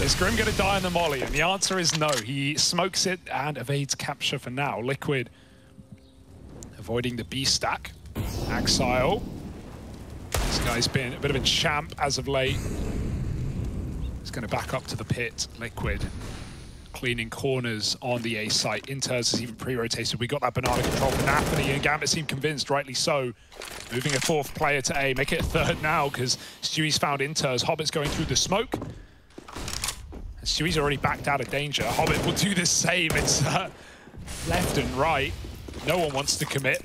Is Grim going to die on the molly? And the answer is no. He smokes it and evades capture for now. Liquid avoiding the B stack. Axile. This guy's been a bit of a champ as of late. He's going to back up to the pit. Liquid cleaning corners on the A site. Inters has even pre-rotated. We got that banana control from Anthony, and Gambit seemed convinced, rightly so. Moving a fourth player to A, make it a third now, because Stewie's found Inters. Hobbit's going through the smoke. And Stewie's already backed out of danger. Hobbit will do the same. It's left and right. No one wants to commit.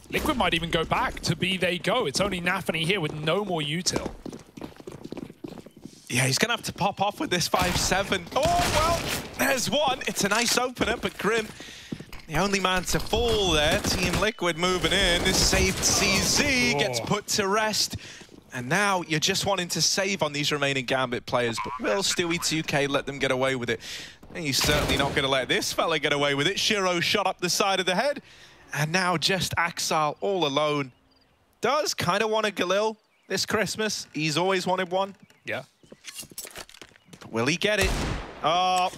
Liquid might even go back to B they go. It's only Nafany here with no more util. Yeah, he's going to have to pop off with this 5-7. Oh, well, there's one. It's a nice opener, but Grim, the only man to fall there. Team Liquid moving in. This saved CZ gets put to rest. And now you're just wanting to save on these remaining Gambit players. But will Stewie 2K let them get away with it? And he's certainly not going to let this fella get away with it. Shiro shot up the side of the head. And now just Axile all alone. Does kind of want a Galil this Christmas. He's always wanted one. Yeah. Will he get it? Oh,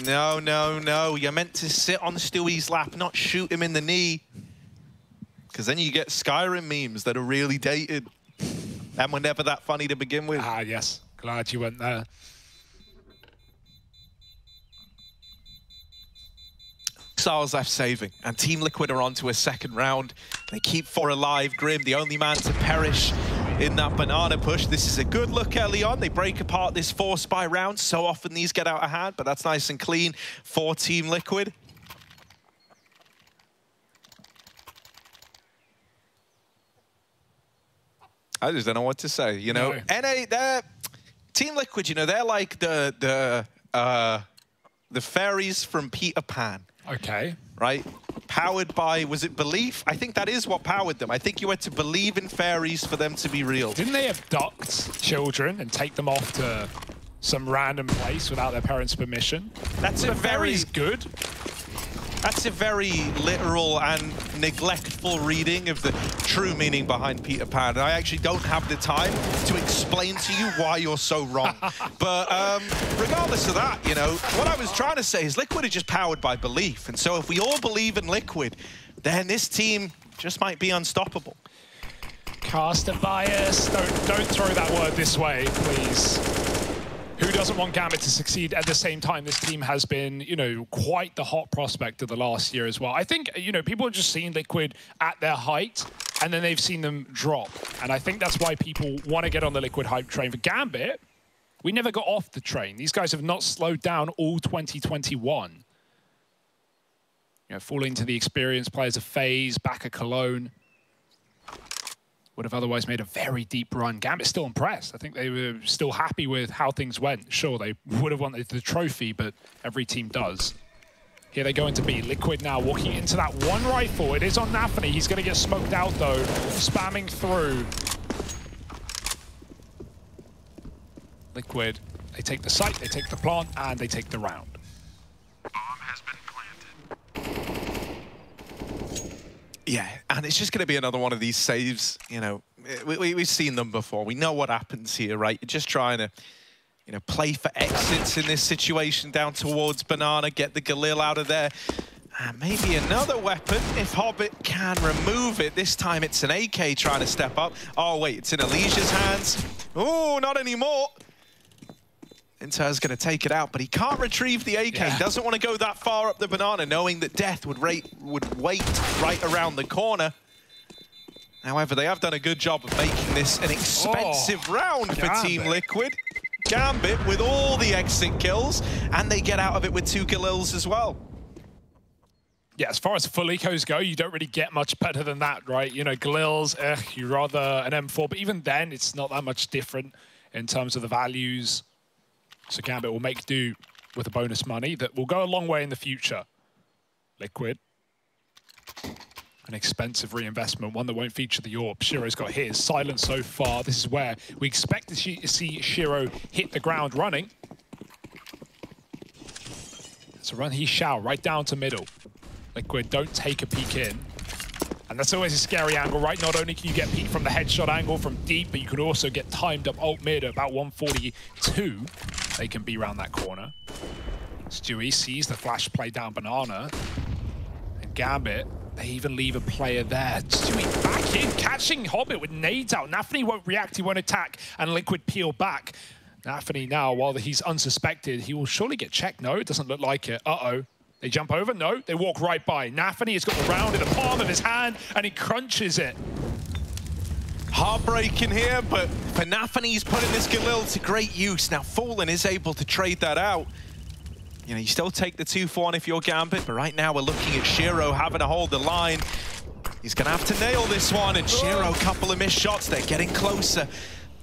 no, no, no. You're meant to sit on Stewie's lap, not shoot him in the knee. Because then you get Skyrim memes that are really dated. And were never that funny to begin with. Ah, yes. Glad you went there. Exile's left saving, and Team Liquid are on to a second round. They keep 4 alive. Grim, the only man to perish in that banana push. This is a good look early on. They break apart this 4-spy round. So often these get out of hand, but that's nice and clean for Team Liquid. I just don't know what to say, you know. No. NA, they're Team Liquid, you know, they're like the fairies from Peter Pan. Okay. Right? Powered by, was it belief? I think that is what powered them. I think you had to believe in fairies for them to be real. Didn't they abduct children and take them off to some random place without their parents' permission? That's a very good. That's a very literal and neglectful reading of the true meaning behind Peter Pan. I actually don't have the time to explain to you why you're so wrong. But regardless of that, you know, what I was trying to say is Liquid are just powered by belief. And so if we all believe in Liquid, then this team just might be unstoppable. Caster bias. Don't throw that word this way, please. Who doesn't want Gambit to succeed? At the same time, this team has been, you know, quite the hot prospect of the last year as well. I think, you know, people have just seen Liquid at their height, and then they've seen them drop. And I think that's why people want to get on the Liquid hype train. For Gambit, we never got off the train. These guys have not slowed down all 2021. You know, falling to the experienced players of FaZe, back at Cologne. Would have otherwise made a very deep run. Gambit's still impressed. I think they were still happy with how things went. Sure, they would have wanted the trophy, but every team does. Here they go into B. Liquid now walking into that one rifle. It is on Nafany. He's going to get smoked out, though. Spamming through. Liquid, they take the site, they take the plant, and they take the round. Yeah, and it's just going to be another one of these saves. You know, we've seen them before. We know what happens here, right? You're just trying to, you know, play for exits in this situation down towards Banana, get the Galil out of there. And maybe another weapon if Hobbit can remove it. This time it's an AK trying to step up. Oh, wait, it's in Alicia's hands. Oh, not anymore. Inter's going to take it out, but he can't retrieve the AK. He doesn't want to go that far up the banana, knowing that death would wait right around the corner. However, they have done a good job of making this an expensive round for Team Liquid. Gambit with all the exit kills, and they get out of it with 2 Galils as well. Yeah, as far as full ecos go, you don't really get much better than that, right? You know, Galils, you'd rather an M4, but even then, it's not that much different in terms of the values. So Gambit will make do with the bonus money that will go a long way in the future. Liquid. An expensive reinvestment, one that won't feature the AWP. Shiro's got his. Silent so far. This is where we expect to see Shiro hit the ground running. So run he shall, right down to middle. Liquid don't take a peek in. And that's always a scary angle, right? Not only can you get peek from the headshot angle from deep, but you can also get timed up ult mid at about 142. they can be around that corner. Stewie sees the flash play down Banana. And Gambit, they even leave a player there. Stewie back in, catching Hobbit with nades out. Nafany won't react, he won't attack, and Liquid peel back. Nafany now, while he's unsuspected, he will surely get checked. No, it doesn't look like it. Uh-oh. They jump over? No, they walk right by. Nafany has got the round in the palm of his hand, and he crunches it. Heartbreaking here, but for Nafany, he's putting this Galil to great use. Now, Fallen is able to trade that out. You know, you still take the 2-for-1 if you're Gambit, but right now we're looking at Shiro having to hold the line. He's going to have to nail this one, and Shiro, a couple of missed shots. They're getting closer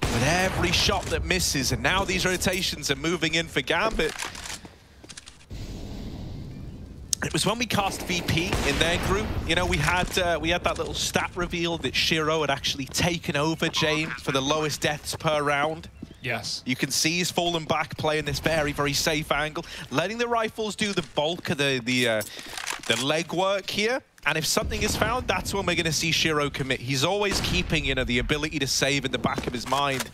with every shot that misses, and now these rotations are moving in for Gambit. It was when we cast VP in their group, you know, we had that little stat reveal that Shiro had actually taken over James for the lowest deaths per round. Yes. You can see he's fallen back, playing this very, very safe angle, letting the rifles do the bulk of the leg work here. And if something is found, that's when we're going to see Shiro commit. He's always keeping, you know, the ability to save in the back of his mind.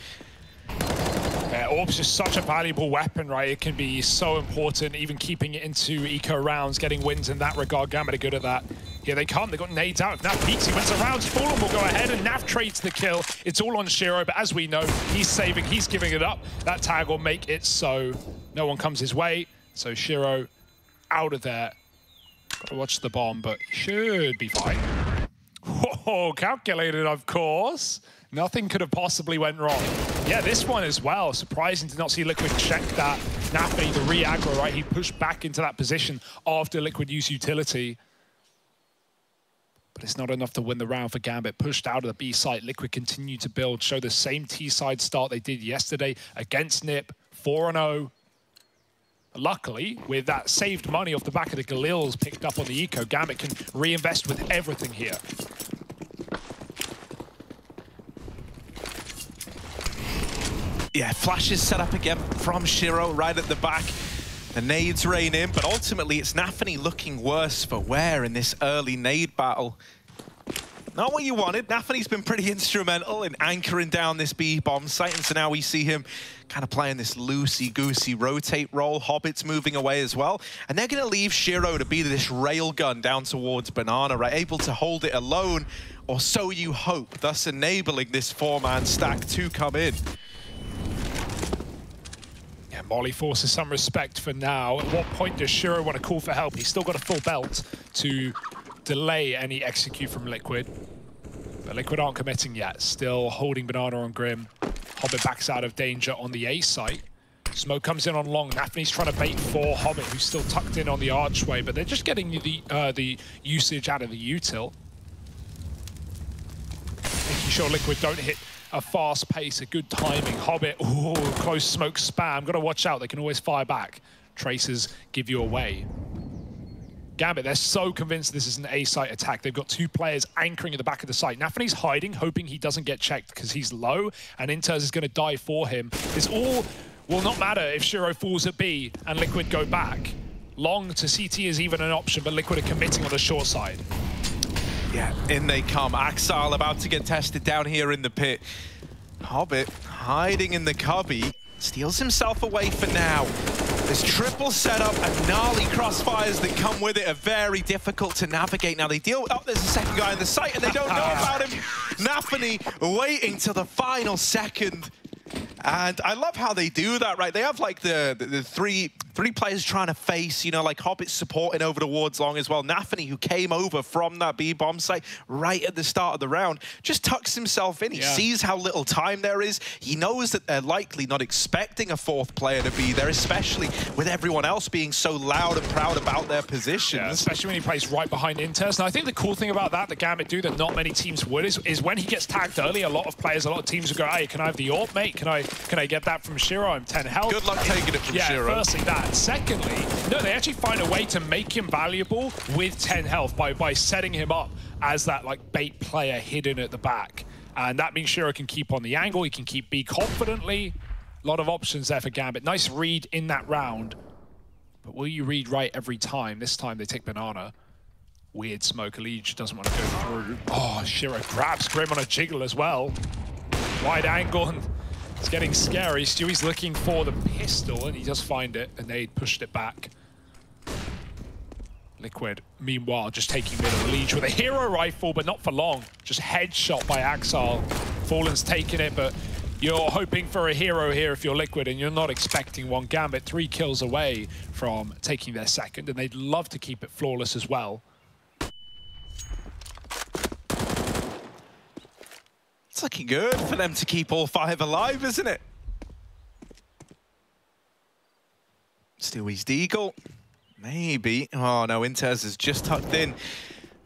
Orb's just such a valuable weapon, right? It can be so important, even keeping it into eco rounds, getting wins in that regard. Gambit are good at that. Here they come, they got nades out. If Naf peeks, he wins the rounds. Fallen will go ahead, and Naf trades the kill. It's all on Shiro, but as we know, he's saving, he's giving it up. That tag will make it so no one comes his way. So Shiro out of there. Gotta watch the bomb, but should be fine. Whoa, calculated, of course. Nothing could have possibly went wrong. Yeah, this one as well. Surprising to not see Liquid check that. Nafany, the re-aggro, right? He pushed back into that position after Liquid used utility. But it's not enough to win the round for Gambit. Pushed out of the B site, Liquid continue to build, show the same T-side start they did yesterday against NiP, 4-0. Luckily, with that saved money off the back of the Galils picked up on the eco, Gambit can reinvest with everything here. Yeah, flashes set up again from Shiro right at the back. The nades rain in, but ultimately it's Nafany looking worse for wear in this early nade battle. Not what you wanted. Nafany's been pretty instrumental in anchoring down this B bomb site, and so now we see him kind of playing this loosey-goosey rotate role. Hobbit's moving away as well, and they're going to leave Shiro to be this railgun down towards Banana, right? Able to hold it alone, or so you hope, thus enabling this four-man stack to come in. Yeah, Molly forces some respect for now. At what point does Shiro want to call for help? He's still got a full belt to delay any execute from Liquid. But Liquid aren't committing yet. Still holding Banana on Grim. Hobbit backs out of danger on the A site. Smoke comes in on long. Nafany's trying to bait for Hobbit, who's still tucked in on the archway, but they're just getting the usage out of the util. Making sure Liquid don't hit a fast pace, a good timing. Hobbit, ooh, close smoke spam. Gotta watch out, they can always fire back. Tracers give you away. Gambit, they're so convinced this is an A-site attack. They've got two players anchoring at the back of the site. Nafany's hiding, hoping he doesn't get checked because he's low, and Inters is going to die for him. This all will not matter if Shiro falls at B and Liquid go back. Long to CT is even an option, but Liquid are committing on the short side. Yeah, in they come. Axile about to get tested down here in the pit. Hobbit hiding in the cubby. Steals himself away for now. This triple setup and gnarly crossfires that come with it are very difficult to navigate. Now they deal with, oh, there's a second guy in the site and they don't know about him. Nafany waiting till the final second. And I love how they do that, right? They have like the three players trying to face, you know, like Hobbit supporting over towards long as well. Nafany, who came over from that B bomb site right at the start of the round, just tucks himself in. He sees how little time there is. He knows that they're likely not expecting a fourth player to be there, especially with everyone else being so loud and proud about their positions. Yeah, especially when he plays right behind Inters. And I think the cool thing about that Gambit do that not many teams would is when he gets tagged early, a lot of players, a lot of teams will go, hey, can I have the AWP, mate? Can I get that from Shiro? I'm 10 health. Good luck taking it from Shiro. Yeah, firstly that. Secondly, no, they actually find a way to make him valuable with 10 health by setting him up as that like bait player hidden at the back. And that means Shiro can keep on the angle, he can keep B confidently. A lot of options there for Gambit. Nice read in that round. But will you read right every time? This time they take Banana. Weird smoke. Leech doesn't want to go through. Oh, Shiro grabs Grim on a jiggle as well. Wide angle, and It's getting scary. Stewie's looking for the pistol, and he does find it, and they pushed it back. Liquid, meanwhile, just taking middle. Leech with a hero rifle, but not for long. Just headshot by Axel. Fallen's taking it, but you're hoping for a hero here if you're Liquid, and you're not expecting one. Gambit 3 kills away from taking their second, and they'd love to keep it flawless as well. It's looking good for them to keep all 5 alive, isn't it? Stewie's Deagle. Maybe. Oh no, Intez is just tucked in.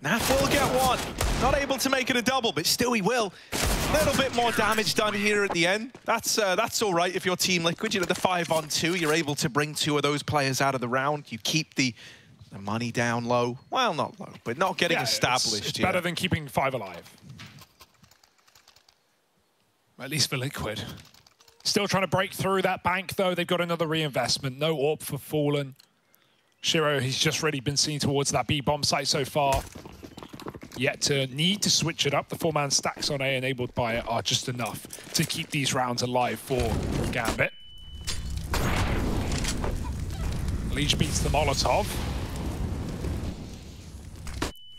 Naf will get one. Not able to make it a double, but Stewie will. A little bit more damage done here at the end. That's all right if you're Team Liquid. You know, the 5-on-2, you're able to bring 2 of those players out of the round. You keep the money down low. Well, not low, but not getting established. It's better than keeping 5 alive. At least for Liquid. Still trying to break through that bank, though. They've got another reinvestment. No AWP for Fallen. Shiro, he's just really been seen towards that B-bomb site so far. Yet to need to switch it up. The 4-man stacks on A enabled by it are just enough to keep these rounds alive for Gambit. Leech beats the Molotov.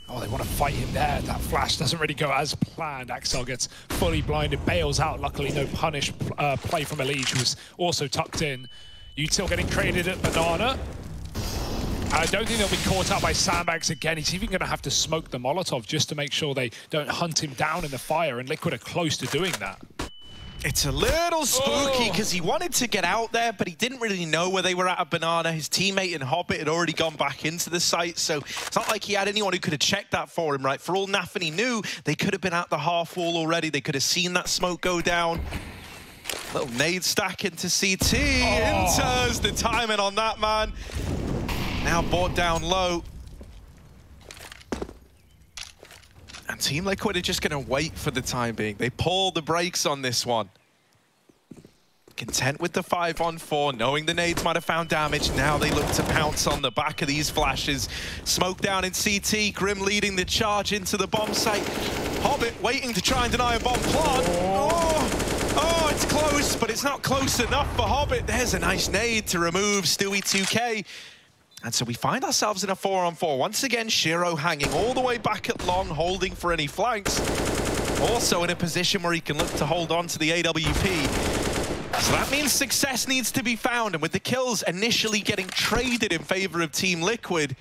Oh, they want to fight him there. That flash doesn't really go as planned. Axel gets fully blinded, bails out. Luckily, no punish play from Elige, who was also tucked in. Util getting traded at Banana. I don't think they'll be caught out by sandbags again. He's even going to have to smoke the Molotov just to make sure they don't hunt him down in the fire, and Liquid are close to doing that. It's a little spooky because he wanted to get out there, but he didn't really know where they were at Banana. His teammate in Hobbit had already gone back into the site, so it's not like he had anyone who could have checked that for him, right? For all Nafany knew, they could have been at the half wall already. They could have seen that smoke go down. Little nade stack into CT. Enters the timing on that, man. Now brought down low. And Team Liquid are just going to wait for the time being. They pull the brakes on this one. Content with the 5-on-4, knowing the nades might have found damage. Now they look to pounce on the back of these flashes. Smoke down in CT, Grim leading the charge into the bomb site. Hobbit waiting to try and deny a bomb plant. Oh, it's close, but it's not close enough for Hobbit. There's a nice nade to remove Stewie 2K. And so we find ourselves in a 4-on-4. Once again, Shiro hanging all the way back at long, holding for any flanks. Also in a position where he can look to hold on to the AWP. So that means success needs to be found. And with the kills initially getting traded in favor of Team Liquid,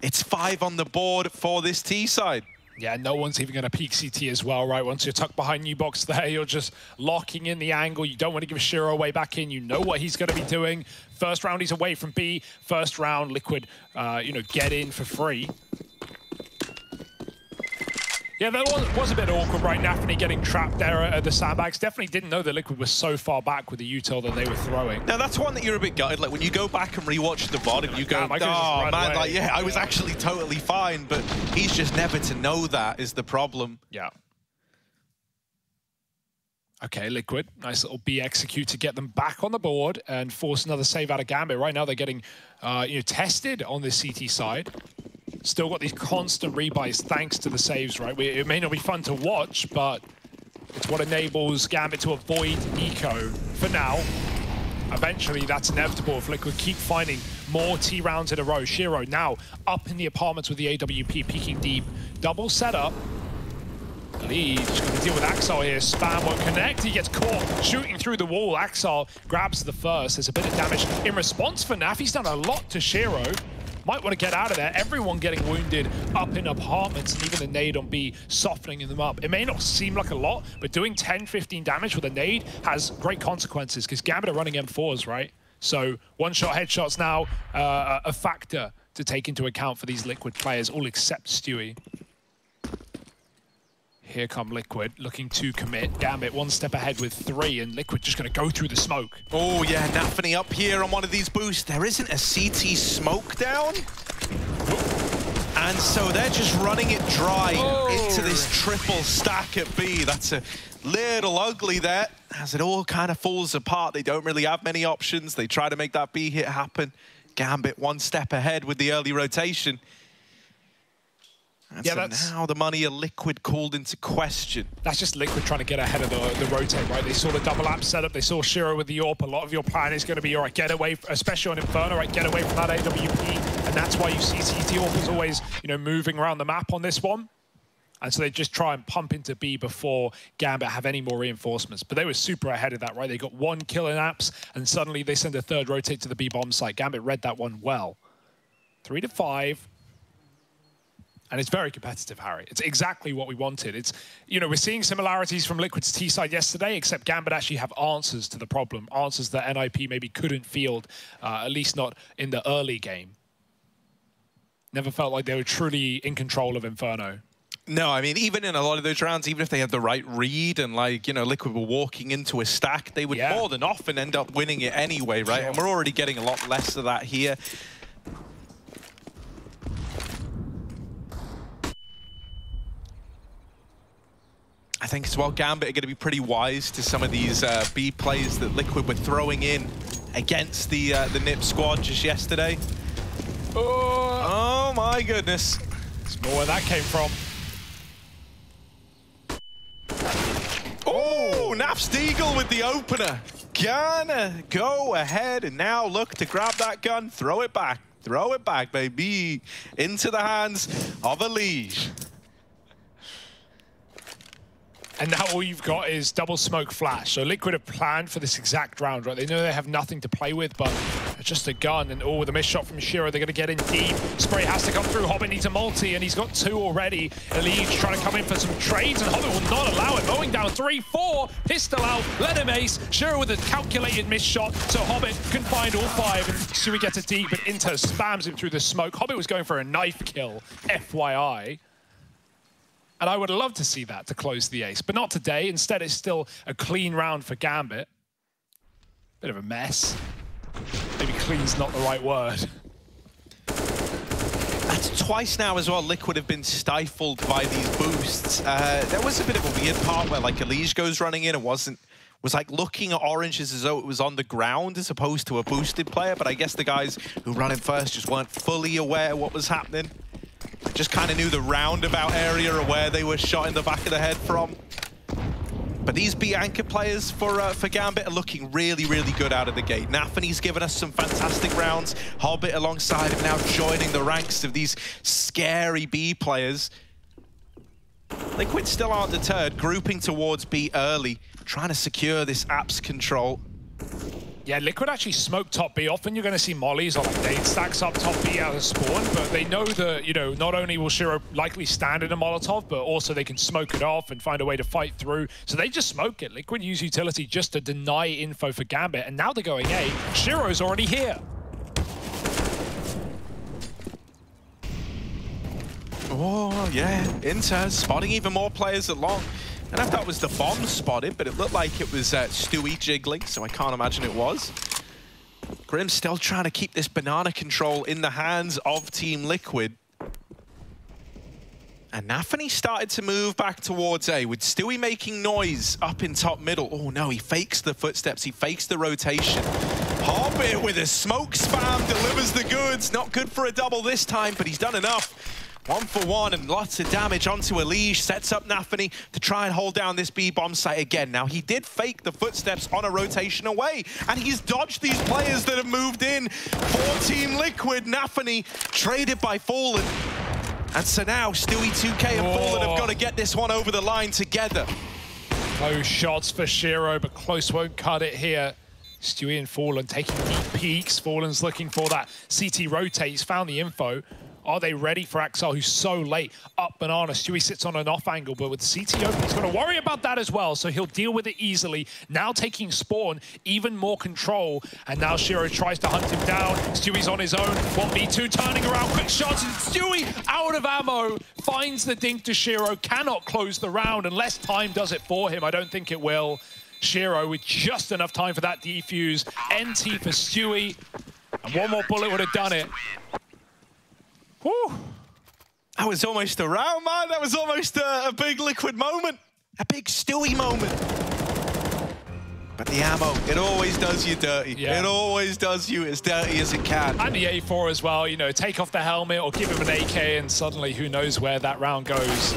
it's 5 on the board for this T side. Yeah, no one's even going to peek CT as well, right? Once you're tucked behind new box there, you're just locking in the angle. You don't want to give Shiro away back in. You know what he's going to be doing. First round, he's away from B. First round, Liquid, get in for free. Yeah, that was a bit awkward, right? Nafany getting trapped there at the sandbags. Definitely didn't know that Liquid was so far back with the util that they were throwing. Now, that's one that you're a bit gutted. Like, when you go back and rewatch the VOD and you go, oh, man, like, yeah, I was actually totally fine, but he's just never to know that is the problem. Yeah. Okay, Liquid, nice little B execute to get them back on the board and force another save out of Gambit. Right now, they're getting tested on the CT side. Still got these constant rebuys thanks to the saves, right? It may not be fun to watch, but it's what enables Gambit to avoid Eco for now. Eventually, that's inevitable if Liquid keep finding more T rounds in a row. Shiro now up in the apartments with the AWP, peeking deep. Double setup. Lead, just going to deal with Axel here. Spam won't connect. He gets caught shooting through the wall. Axel grabs the first. There's a bit of damage in response for Naf. He's done a lot to Shiro. Might want to get out of there. Everyone getting wounded up in apartments, and even the nade on B softening them up. It may not seem like a lot, but doing 10, 15 damage with a nade has great consequences because Gambit are running M4s, right? So one-shot headshots now a factor to take into account for these Liquid players, all except Stewie. Here come Liquid, looking to commit. Gambit one step ahead with 3, and Liquid just going to go through the smoke. Oh, yeah, Nafany up here on one of these boosts. There isn't a CT smoke down. And so they're just running it dry into this triple stack at B. That's a little ugly there, as it all kind of falls apart. They don't really have many options. They try to make that B hit happen. Gambit one step ahead with the early rotation. And yeah, so that's now the money of Liquid called into question. That's just Liquid trying to get ahead of the rotate, right? They saw the double app setup, they saw Shiro with the AWP. A lot of your plan is going to be, all right, get away, especially on Inferno, right, get away from that AWP, and that's why you see CT AWP is always, you know, moving around the map on this one. And so they just try and pump into B before Gambit have any more reinforcements. But they were super ahead of that, right? They got 1 kill in apps, and suddenly they send a third rotate to the B bomb site. Gambit read that one well. 3 to 5. And it's very competitive, Harry. It's exactly what we wanted. It's, you know, we're seeing similarities from Liquid's T side yesterday, except Gambit actually have answers to the problem, answers that NIP maybe couldn't field, at least not in the early game. Never felt like they were truly in control of Inferno. No, I mean, even in a lot of those rounds, even if they had the right read and, like, you know, Liquid were walking into a stack, they would more than often end up winning it anyway, right? Sure. And we're already getting a lot less of that here. I think as well, Gambit are going to be pretty wise to some of these B plays that Liquid were throwing in against the NIP squad just yesterday. Oh my goodness. It's more where that came from. Oh, Nafsteagle with the opener. Gonna go ahead and now look to grab that gun, throw it back, baby, into the hands of Elige. And now all you've got is double smoke flash. So Liquid have planned for this exact round, right? They know they have nothing to play with, but just a gun. And with a missed shot from Shiro, they're going to get in deep. Spray has to come through. Hobbit needs a multi, and he's got 2 already. Elige trying to come in for some trades, and Hobbit will not allow it. Mowing down 3-4. Pistol out. Let him ace. Shiro with a calculated missed shot, so Hobbit can find all 5. And Sui gets it deep, but Inter spams him through the smoke. Hobbit was going for a knife kill, FYI. And I would love to see that to close the ace, but not today. Instead, it's still a clean round for Gambit. Bit of a mess. Maybe clean's not the right word. That's twice now as well. Liquid have been stifled by these boosts. There was a bit of a weird part where, like, Elige goes running in and was like looking at oranges as though it was on the ground as opposed to a boosted player. But I guess the guys who run in first just weren't fully aware what was happening. Just kind of knew the roundabout area or where they were shot in the back of the head from. But these B anchor players for Gambit are looking really, really good out of the gate. Nafany's given us some fantastic rounds. Hobbit alongside him now joining the ranks of these scary B players. Liquid still aren't deterred, grouping towards B early, trying to secure this apps control. Yeah, Liquid actually smoke top B. Often you're going to see mollies or like nade stacks up top B out of spawn, but they know that, you know, not only will Shiro likely stand in a Molotov, but also they can smoke it off and find a way to fight through. So they just smoke it. Liquid use utility just to deny info for Gambit, and now they're going A. Shiro's already here. Oh, yeah. Inter spotting even more players at long. I don't know if that was the bomb spotted, but it looked like it was Stewie jiggling, so I can't imagine it was. Grim still trying to keep this banana control in the hands of Team Liquid. And Nafany started to move back towards A, with Stewie making noise up in top middle. Oh no, he fakes the footsteps, he fakes the rotation. Hobbit with a smoke spam delivers the goods. Not good for a double this time, but he's done enough. 1 for 1 and lots of damage onto Elige. Sets up Nafany to try and hold down this B bomb site again. Now, he did fake the footsteps on a rotation away, and he's dodged these players that have moved in for Team Liquid. Nafany traded by Fallen. And so now, Stewie 2K and Fallen have got to get this one over the line together. Close shots for Shiro, but close won't cut it here. Stewie and Fallen taking deep peeks. Fallen's looking for that CT rotate. He's found the info. Are they ready for Axel, who's so late? Up banana, Stewie sits on an off angle, but with CT open, he's going to worry about that as well, so he'll deal with it easily. Now taking spawn, even more control, and now Shiro tries to hunt him down. Stewie's on his own, 1v2, turning around, quick shots, and Stewie, out of ammo, finds the dink to Shiro, cannot close the round unless time does it for him. I don't think it will. Shiro with just enough time for that defuse. NT for Stewie, and one more bullet would have done it. Whew. That was almost a round, man. That was almost a big Liquid moment. A big Stewie moment. But the ammo, it always does you dirty. Yeah. It always does you as dirty as it can. And the A4 as well, you know, take off the helmet or give him an AK and suddenly who knows where that round goes.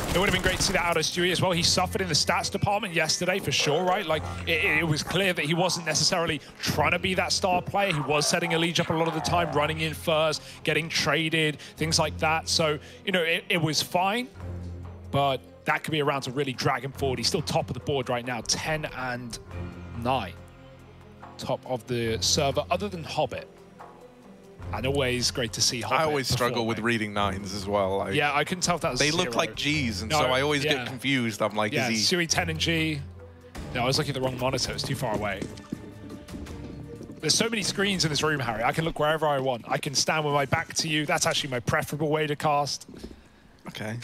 It would have been great to see that out of Stewie as well. He suffered in the stats department yesterday for sure, right? Like, it was clear that he wasn't necessarily trying to be that star player. He was setting Elige up a lot of the time, running in first, getting traded, things like that. So, you know, it was fine, but that could be a round to really drag him forward. He's still top of the board right now, 10 and 9. Top of the server, other than Hobbit. And always great to see Hobbit. I always struggle with reading 9s as well. Like, yeah, I couldn't tell if that was they 0. look like Gs, and so I always get confused. I'm like, yeah, is he... Sui 10 and G. No, I was looking at the wrong monitor. It's too far away. There's so many screens in this room, Harry. I can look wherever I want. I can stand with my back to you. That's actually my preferable way to cast. Okay.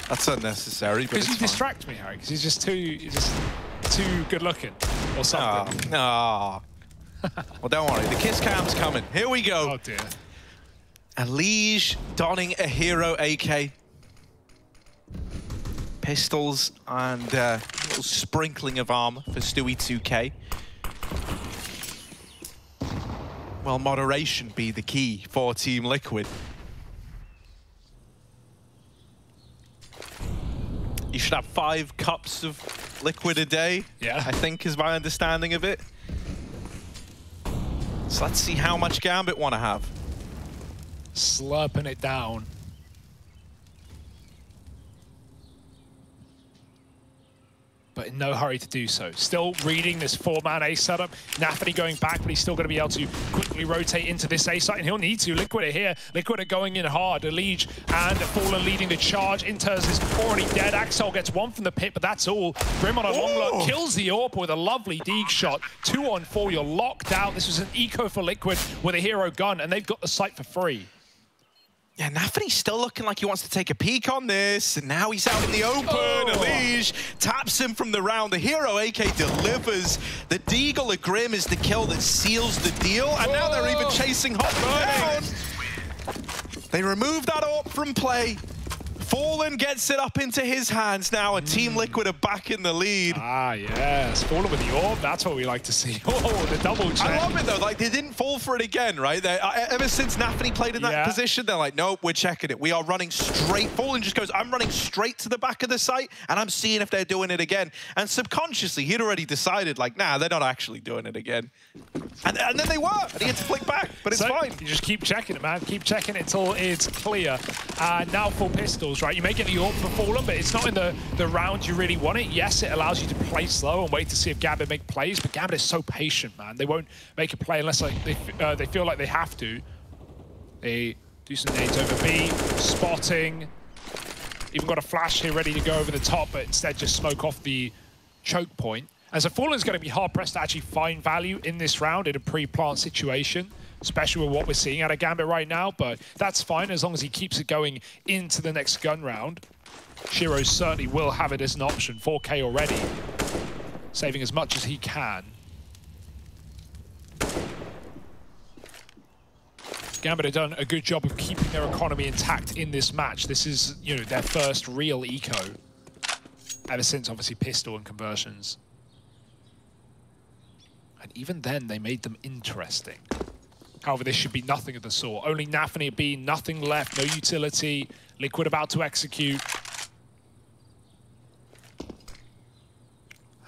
That's unnecessary, but because you distract me, Harry. Because he's just too good looking, or something. No. Well, don't worry. The kiss cam's coming. Here we go. Oh dear. Elige donning a hero AK. Pistols and a little sprinkling of armor for Stewie 2K. Well, moderation be the key for Team Liquid. You should have 5 cups of liquid a day, yeah. I think is my understanding of it. So let's see how much Gambit want to have. Slurping it down. But in no hurry to do so. Still reading this 4-man A setup. Nafany going back, but he's still going to be able to quickly rotate into this A site, and he'll need to. Liquid are here. Liquid are going in hard. Elige and Fallen leading the charge. Inters is already dead. Axel gets 1 from the pit, but that's all. Grim on a long look kills the AWP with a lovely Deeg shot. 2 on 4, you're locked out. This was an eco for Liquid with a hero gun, and they've got the site for free. Yeah, Nafany's still looking like he wants to take a peek on this, and now he's out in the open. Elige taps him from the round. The hero AK delivers. The Deagle of Grim is the kill that seals the deal, and now they're even chasing Hot down. They remove that AWP from play. Fallen gets it up into his hands now, and Team Liquid are back in the lead. Ah, yes. Fallen with the AWP. That's what we like to see. Oh, the double check. I love it, though. Like, they didn't fall for it again, right? Ever since Nafany played in that position, they're like, nope, we're checking it. We are running straight. Fallen just goes, I'm running straight to the back of the site, and I'm seeing if they're doing it again. And subconsciously, he'd already decided, like, nah, they're not actually doing it again. And then they were, and he had to flick back, but it's fine. You just keep checking it, man. Keep checking it until it's clear. Now full pistols, right? You may get the AWP for Fallen, but it's not in the round you really want it. Yes, it allows you to play slow and wait to see if Gambit make plays, but Gambit is so patient, man. They won't make a play unless like, they feel like they have to. They do some nades over B, spotting. Even got a flash here ready to go over the top, but instead just smoke off the choke point. And so Fallen's going to be hard-pressed to actually find value in this round in a pre-plant situation, especially with what we're seeing out of Gambit right now, but that's fine as long as he keeps it going into the next gun round. Shiro certainly will have it as an option, 4K already, saving as much as he can. Gambit have done a good job of keeping their economy intact in this match. This is, you know, their first real eco, ever since, obviously, pistol and conversions. And even then, they made them interesting. However, this should be nothing of the sort. Only Nafany at B, nothing left, no utility. Liquid about to execute.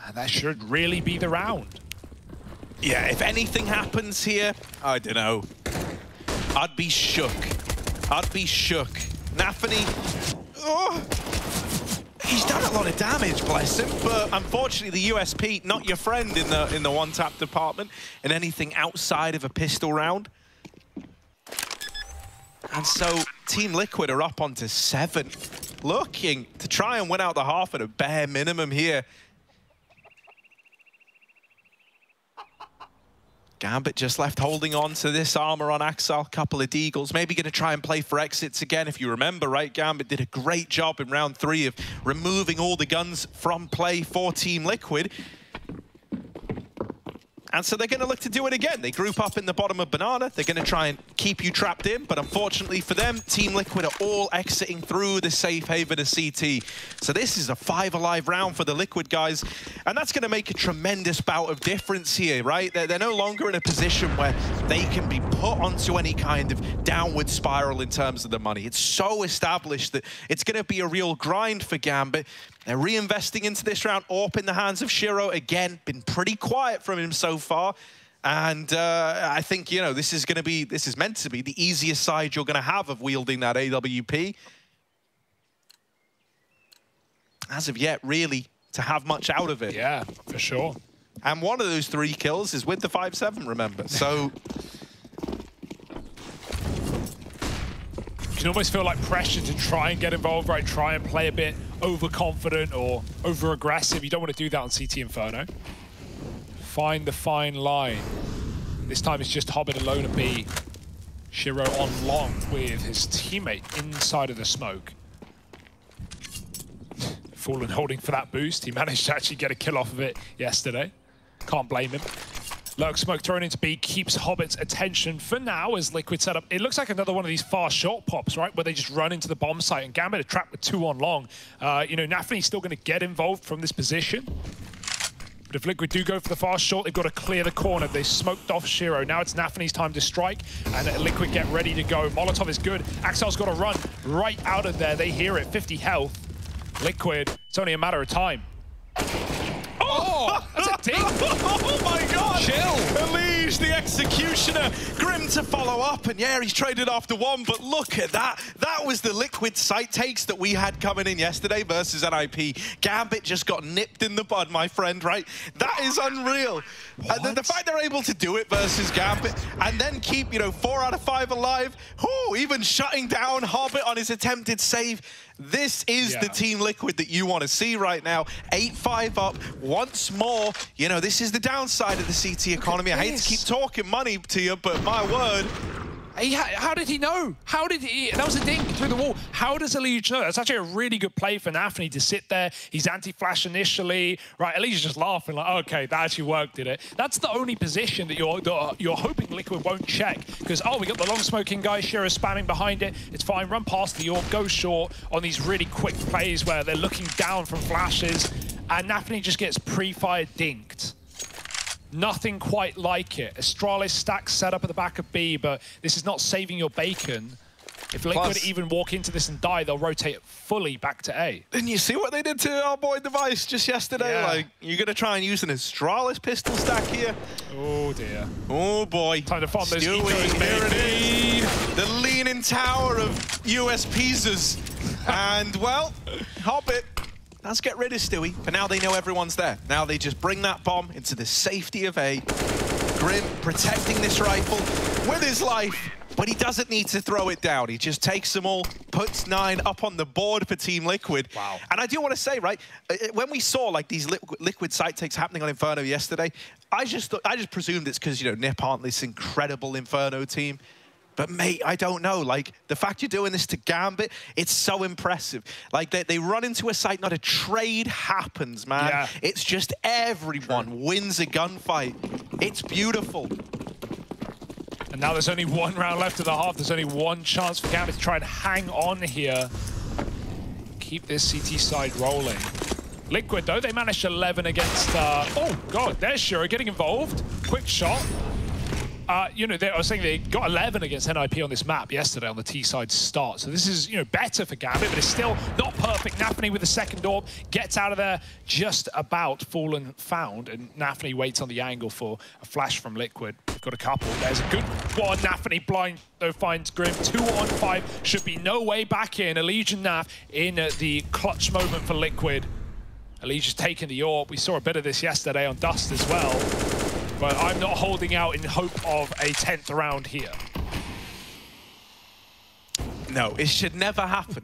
And that should really be the round. Yeah, if anything happens here, I don't know. I'd be shook. I'd be shook. Nafany, he's done a lot of damage, bless him, but unfortunately the USP, not your friend in the one-tap department, in anything outside of a pistol round. And so Team Liquid are up onto 7, looking to try and win out the half at a bare minimum here. Gambit just left holding on to this armor on Axel, couple of Deagles, maybe going to try and play for exits again. If you remember, right, Gambit did a great job in round 3 of removing all the guns from play for Team Liquid. And so they're going to look to do it again. They group up in the bottom of Banana. They're going to try and keep you trapped in. But unfortunately for them, Team Liquid are all exiting through the safe haven of CT. So this is a 5 alive round for the Liquid guys. And that's going to make a tremendous bout of difference here, right? They're no longer in a position where they can be put onto any kind of downward spiral in terms of the money. It's so established that it's going to be a real grind for Gambit. They're reinvesting into this round. AWP in the hands of Shiro. Again, been pretty quiet from him so far. And I think, you know, this is meant to be the easiest side you're going to have of wielding that AWP. As of yet, really, to have much out of it. Yeah, for sure. And one of those 3 kills is with the 5-7, remember. So... you can almost feel like pressure to try and get involved, right? Try and play a bit overconfident or over-aggressive. You don't want to do that on CT Inferno. Find the fine line. This time it's just Hobbit alone at B. Shiro on long with his teammate inside of the smoke. Fallen holding for that boost. He managed to actually get a kill off of it yesterday. Can't blame him. Lurk smoke thrown into B keeps Hobbit's attention for now as Liquid set up. It looks like another one of these fast short pops, right? Where they just run into the bomb site and Gambit are trapped with 2 on long. You know, Nafany's still going to get involved from this position. But if Liquid do go for the fast short, they've got to clear the corner. They smoked off Shiro. Now it's Nafany's time to strike and Liquid get ready to go. Molotov is good. Axel's got to run right out of there. They hear it, 50 health. Liquid, it's only a matter of time. Oh, that's a ding. Oh my God. Chill. Elige, the executioner. Grim to follow up. And yeah, he's traded after 1. But look at that. That was the Liquid site takes that we had coming in yesterday versus NIP. Gambit just got nipped in the bud, my friend, right? That is unreal. The fact they're able to do it versus Gambit and then keep, you know, 4 out of 5 alive. Ooh, even shutting down Hobbit on his attempted save. This is the Team Liquid that you want to see right now. 8-5 up once more. You know, this is the downside of the CT economy. I hate to keep talking money to you, but my word. How did he know? How did he? That was a dink through the wall. How does Elige know? That's actually a really good play for Nafany to sit there. He's anti-flash initially. Right, Elige's just laughing like, okay, that actually worked, did it? That's the only position that you're hoping Liquid won't check. Because, oh, we got the long smoking guy. Shiro spamming behind it. It's fine. Run past the AWP. Go short on these really quick plays where they're looking down from flashes. And Nafany just gets pre-fired dinked. Nothing quite like it. Astralis stack set up at the back of B, but this is not saving your bacon. If Liquid even walk into this and die, they'll rotate it fully back to A. Didn't you see what they did to our boy Device just yesterday? Yeah. Like, you're going to try and use an Astralis pistol stack here? Oh, dear. Oh, boy. Time to farm those Stewie, ecos, here it baby. is. The leaning tower of US pizzas. And, well, Hobbit. Let's get rid of Stewie. But now they know everyone's there. Now they just bring that bomb into the safety of A. Grim protecting this rifle with his life, but he doesn't need to throw it down. He just takes them all, puts 9 up on the board for Team Liquid. Wow. And I do want to say, right, when we saw like these Liquid site takes happening on Inferno yesterday, I just presumed it's because, you know, Nip aren't this incredible Inferno team. But mate, I don't know, like, the fact you're doing this to Gambit, it's so impressive. Like, they run into a site, not a trade happens, man. Yeah. It's just everyone wins a gunfight. It's beautiful. And now there's only 1 round left of the half. There's only 1 chance for Gambit to try and hang on here. Keep this CT side rolling. Liquid, though, they managed 11 against... oh, God, there's Shiro getting involved. Quick shot. You know, I was saying they got 11 against NIP on this map yesterday on the T-side start. So this is, you know, better for Gambit, but it's still not perfect. Nafany with the second AWP gets out of there just about. Fallen found, and Nafany waits on the angle for a flash from Liquid. Got a couple. There's a good one. Nafany blind, though, finds Grim. 2 on 5. Should be no way back in. Elige and Naf in the clutch moment for Liquid. Elige has taken the AWP. We saw a bit of this yesterday on Dust as well. But I'm not holding out in hope of a 10th round here. No, it should never happen.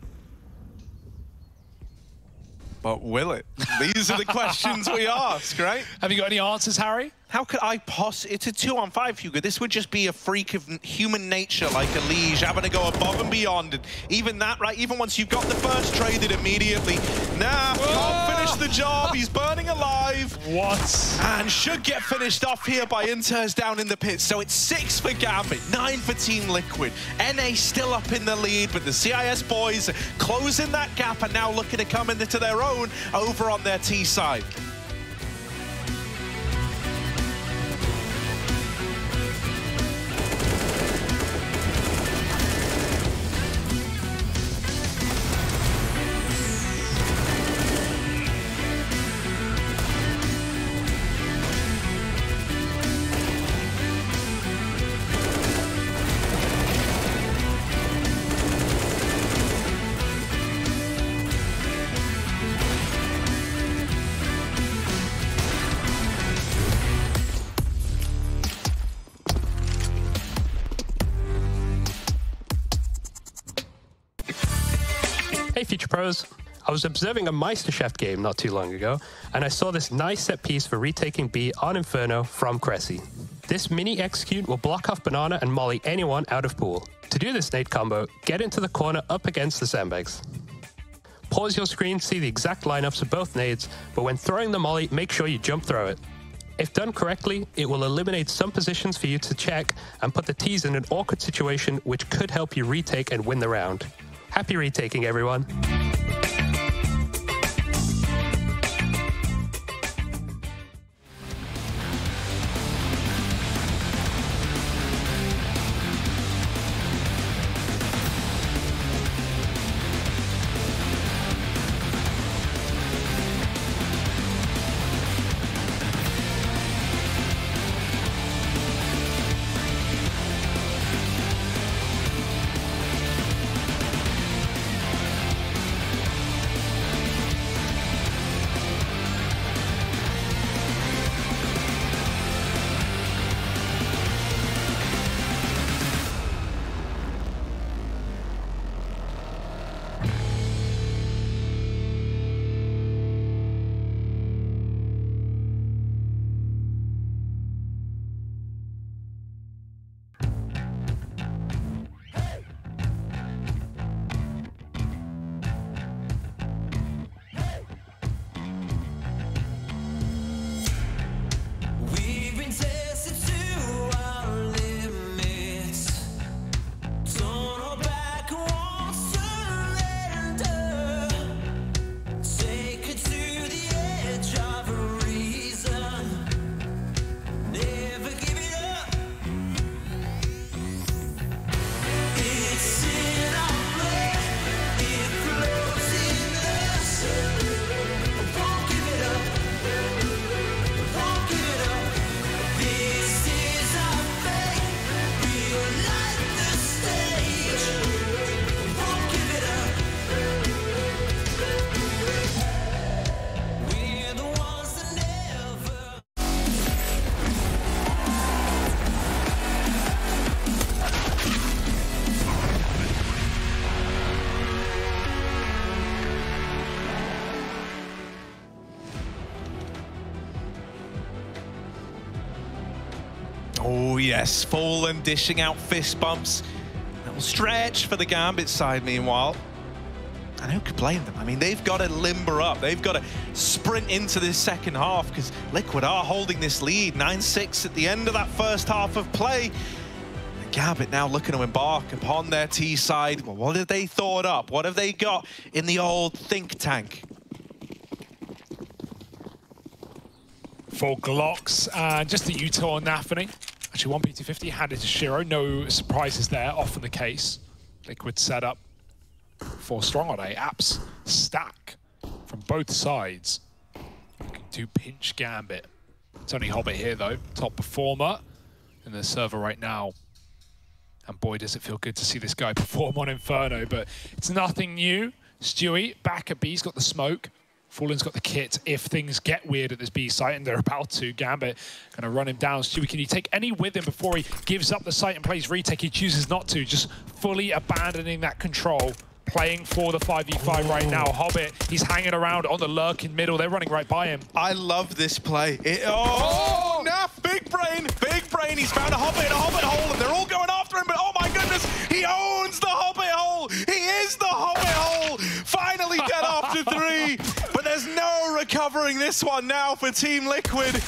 But will it? These are the questions we ask, right? Have you got any answers, Harry? How could I possibly? It's a 2-on-5, Hugo. This would just be a freak of human nature, like a Liege, having to go above and beyond. And even that, right? Even once you've got the first traded immediately, nah, can't finish the job. He's burning alive. What? And should get finished off here by Inters down in the pit. So it's 6 for Gambit, 9 for Team Liquid. NA still up in the lead, but the CIS boys closing that gap and now looking to come into their own over on their T side. Hey Future Pros, I was observing a Meisterschaft game not too long ago, and I saw this nice set piece for retaking B on Inferno from Cressy. This mini execute will block off Banana and molly anyone out of pool. To do this nade combo, get into the corner up against the sandbags. Pause your screen to see the exact lineups of both nades, but when throwing the molly, make sure you jump throw it. If done correctly, it will eliminate some positions for you to check and put the T's in an awkward situation which could help you retake and win the round. Happy retaking, everyone. Oh yes, Fallen dishing out fist bumps. Little stretch for the Gambit side meanwhile. And who could blame them? I mean, they've got to limber up. They've got to sprint into this second half because Liquid are holding this lead. 9-6 at the end of that first half of play. And Gambit now looking to embark upon their T side. Well, what have they thought up? What have they got in the old think tank? 4 Glocks, just the U-turn happening. Actually, 1 PT50 handed to Shiro. No surprises there, often the case. Liquid setup. 4 strong on A. Apps stack from both sides. Looking to pinch Gambit. It's only Hobbit here, though. Top performer in the server right now. And boy, does it feel good to see this guy perform on Inferno. But it's nothing new. Stewie back at B's got the smoke. Fallen's got the kit if things get weird at this B site, and they're about to. Gambit going to run him down. Stewie, can you take any with him before he gives up the site and plays retake? He chooses not to, just fully abandoning that control. Playing for the 5v5 right now. Hobbit, he's hanging around on the lurk in middle. They're running right by him. I love this play. Oh, Naf big brain, big brain. He's found a Hobbit in a Hobbit hole, and they're all going after him, but oh my goodness, he owns the Hobbit hole. He is the Hobbit hole. Finally dead after 3, but there's no recovering this one now for Team Liquid.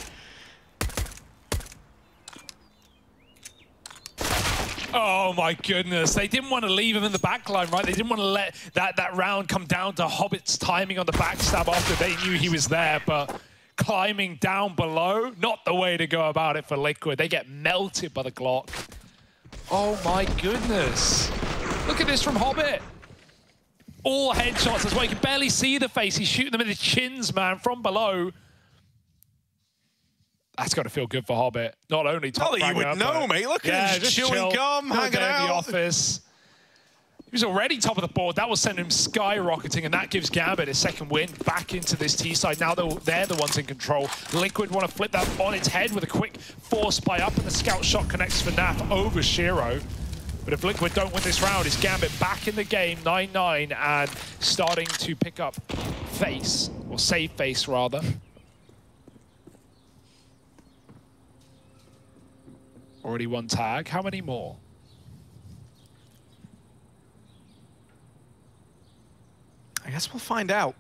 Oh my goodness, they didn't want to leave him in the backline, right? They didn't want to let that round come down to Hobbit's timing on the backstab after they knew he was there, but climbing down below, not the way to go about it for Liquid. They get melted by the Glock. Oh my goodness. Look at this from Hobbit. All headshots as well. You can barely see the face. He's shooting them in the chins, man, from below. That's got to feel good for Hobbit. Not only top you would know, mate. Look at him, just chewing gum, hanging out in the office. He was already top of the board. That will send him skyrocketing, and that gives Gambit his second win back into this T side. Now they're the ones in control. Liquid want to flip that on its head with a quick force buy up, and the scout shot connects for Naf over Shiro. But if Liquid don't win this round, it's Gambit back in the game, 9-9, and starting to pick up face, or save face rather. Already one tag. How many more? I guess we'll find out.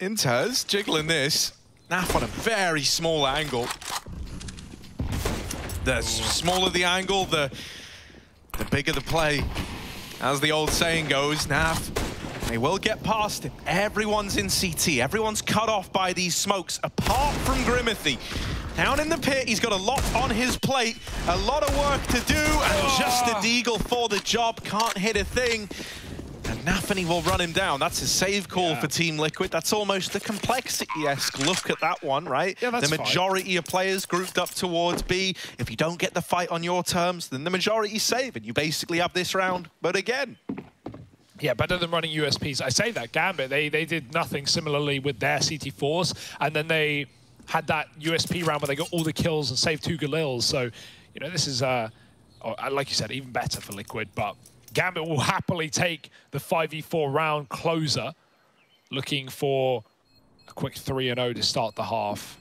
Inters jiggling this. Naf on a very small angle. The smaller the angle, the bigger the play. As the old saying goes, Naf, they will get past him. Everyone's in CT. Everyone's cut off by these smokes, apart from Grimithy. Down in the pit, he's got a lot on his plate, a lot of work to do, and just a deagle for the job, can't hit a thing. And Nafany will run him down. That's a save call for Team Liquid. That's almost a complexity-esque look at that one, right? Yeah, that's the majority of players grouped up towards B. If you don't get the fight on your terms, then the majority save, and you basically have this round. But again, yeah, better than running USPs. I say that, Gambit, they did nothing similarly with their CT4s, and then they had that USP round where they got all the kills and saved 2 Galils. So, you know, this is, like you said, even better for Liquid, but Gambit will happily take the 5v4 round closer, looking for a quick 3-0 to start the half.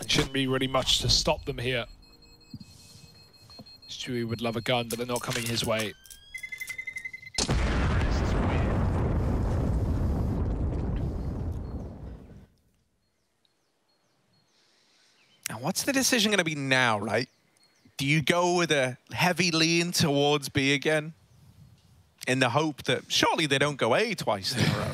It shouldn't be really much to stop them here. Stewie would love a gun, but they're not coming his way. Now, what's the decision going to be now, right? Do you go with a heavy lean towards B again? In the hope that surely they don't go A twice in a row.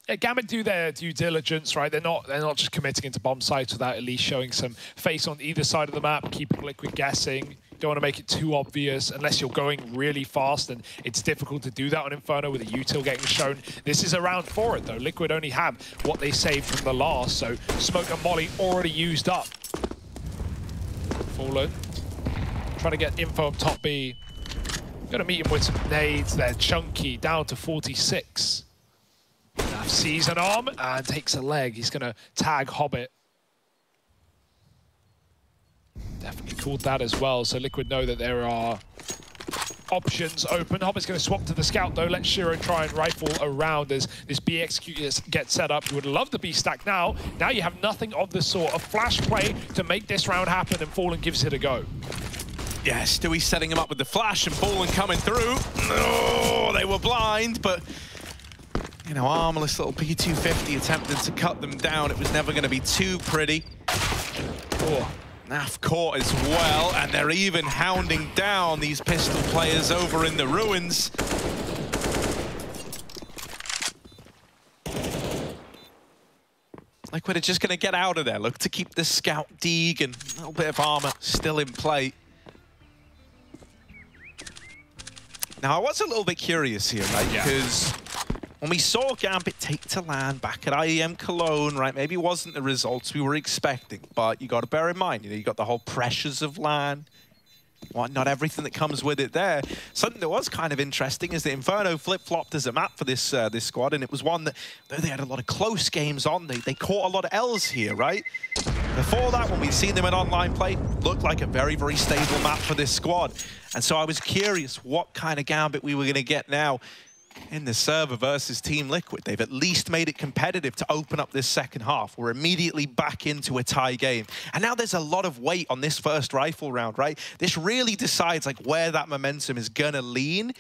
Yeah, Gambit do their due diligence, right? They're not just committing into bomb sites without at least showing some face on either side of the map, keeping Liquid guessing. Don't want to make it too obvious unless you're going really fast, and it's difficult to do that on Inferno with a util getting shown. This is a round for it, though. Liquid only have what they saved from the last, so Smoke and Molly already used up. Fallen. Trying to get info up top B. Gonna meet him with some nades there. Chunky down to 46. Naf sees an arm and takes a leg. He's gonna tag Hobbit. Definitely called that as well, so Liquid know that there are options open. Hobbit's going to swap to the scout, though. Let Shiro try and rifle around as this B execute gets set up. You would love the B stack now. Now you have nothing of the sort. A flash play to make this round happen, and Fallen gives it a go. Yeah, Stewie setting him up with the flash, and Fallen coming through. Oh, they were blind, but you know, armless little P250 attempted to cut them down. It was never going to be too pretty. Oh. Naf caught as well, and they're even hounding down these pistol players over in the ruins. Liquid are just going to get out of there. Look to keep the scout Deeg and a little bit of armor still in play. Now, I was a little bit curious here, right? Because when we saw Gambit take to LAN back at IEM Cologne, right, maybe it wasn't the results we were expecting, but you got to bear in mind, you know, you got the whole pressures of LAN, not everything that comes with it there. Something that was kind of interesting is that Inferno flip-flopped as a map for this this squad, and it was one that, though they had a lot of close games on, they caught a lot of L's here, right? Before that, when we'd seen them in online play, looked like a very, very stable map for this squad. And so I was curious what kind of Gambit we were going to get now. in the server versus Team Liquid. They've at least made it competitive to open up this second half. We're immediately back into a tie game. And now there's a lot of weight on this first rifle round, right? This really decides like where that momentum is gonna lean.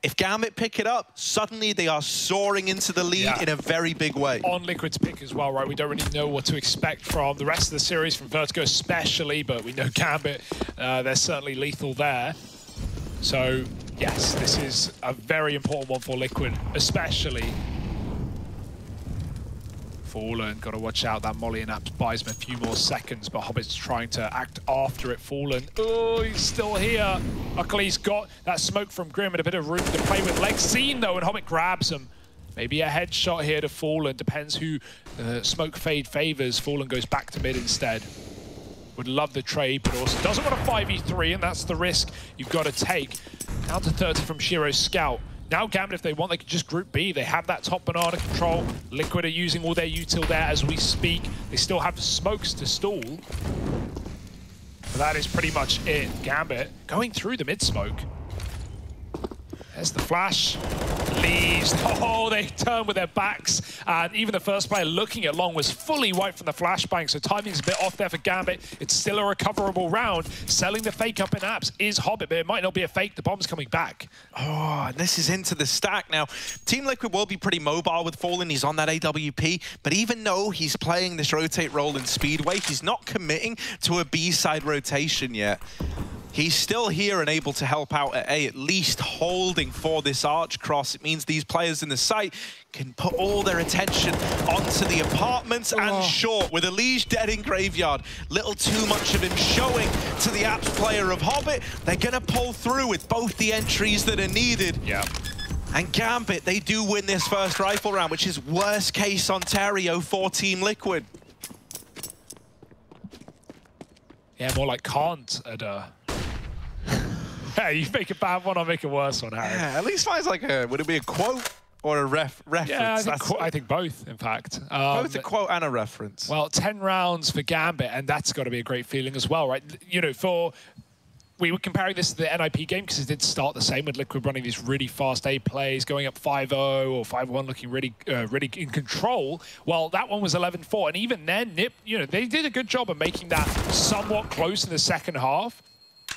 If Gambit pick it up, suddenly they are soaring into the lead in a very big way. On Liquid's pick as well, right? We don't really know what to expect from the rest of the series, from Vertigo especially, but we know Gambit, they're certainly lethal there. So, yes, this is a very important one for Liquid, especially. Fallen, got to watch out. That Molly and Apps buys him a few more seconds, but Hobbit's trying to act after it. Fallen, oh, he's still here. Luckily, he's got that smoke from Grim and a bit of room to play with. Legs seen, though, and Hobbit grabs him. Maybe a headshot here to Fallen. Depends who smoke fade favors. Fallen goes back to mid instead. Would love the trade, but also doesn't want a 5v3, and that's the risk you've got to take. Down to 30 from Shiro's scout. Now Gambit, if they want, they can just group B. They have that top banana control. Liquid are using all their util there as we speak. They still have smokes to stall. But that is pretty much it. Gambit going through the mid-smoke. There's the flash. Leaves. Oh, they turn with their backs. And even the first player looking at Long was fully wiped from the flashbang. So timing's a bit off there for Gambit. It's still a recoverable round. Selling the fake up in Apps is Hobbit, but it might not be a fake. The bomb's coming back. Oh, and this is into the stack now. Team Liquid will be pretty mobile with Fallen. He's on that AWP. But even though he's playing this rotate role in Speedway, he's not committing to a B-side rotation yet. He's still here and able to help out at A, at least holding for this arch cross. It means these players in the site can put all their attention onto the apartments and short. With Elige dead in Graveyard, little too much of him showing to the Apps player of Hobbit. They're gonna pull through with both the entries that are needed. Yeah. And Gambit, they do win this first rifle round, which is worst case Ontario for Team Liquid. Yeah, more like can't at Hey, you make a bad one, I'll make a worse one, Harry. Yeah, at least mine's like a, would it be a quote or a reference? Yeah, I think both, in fact. Both a quote and a reference. Well, 10 rounds for Gambit, and that's got to be a great feeling as well, right? You know, we were comparing this to the NIP game because it did start the same with Liquid running these really fast A plays, going up 5-0 or 5-1, looking really in control. Well, that one was 11-4, and even then, Nip, you know, they did a good job of making that somewhat close in the second half.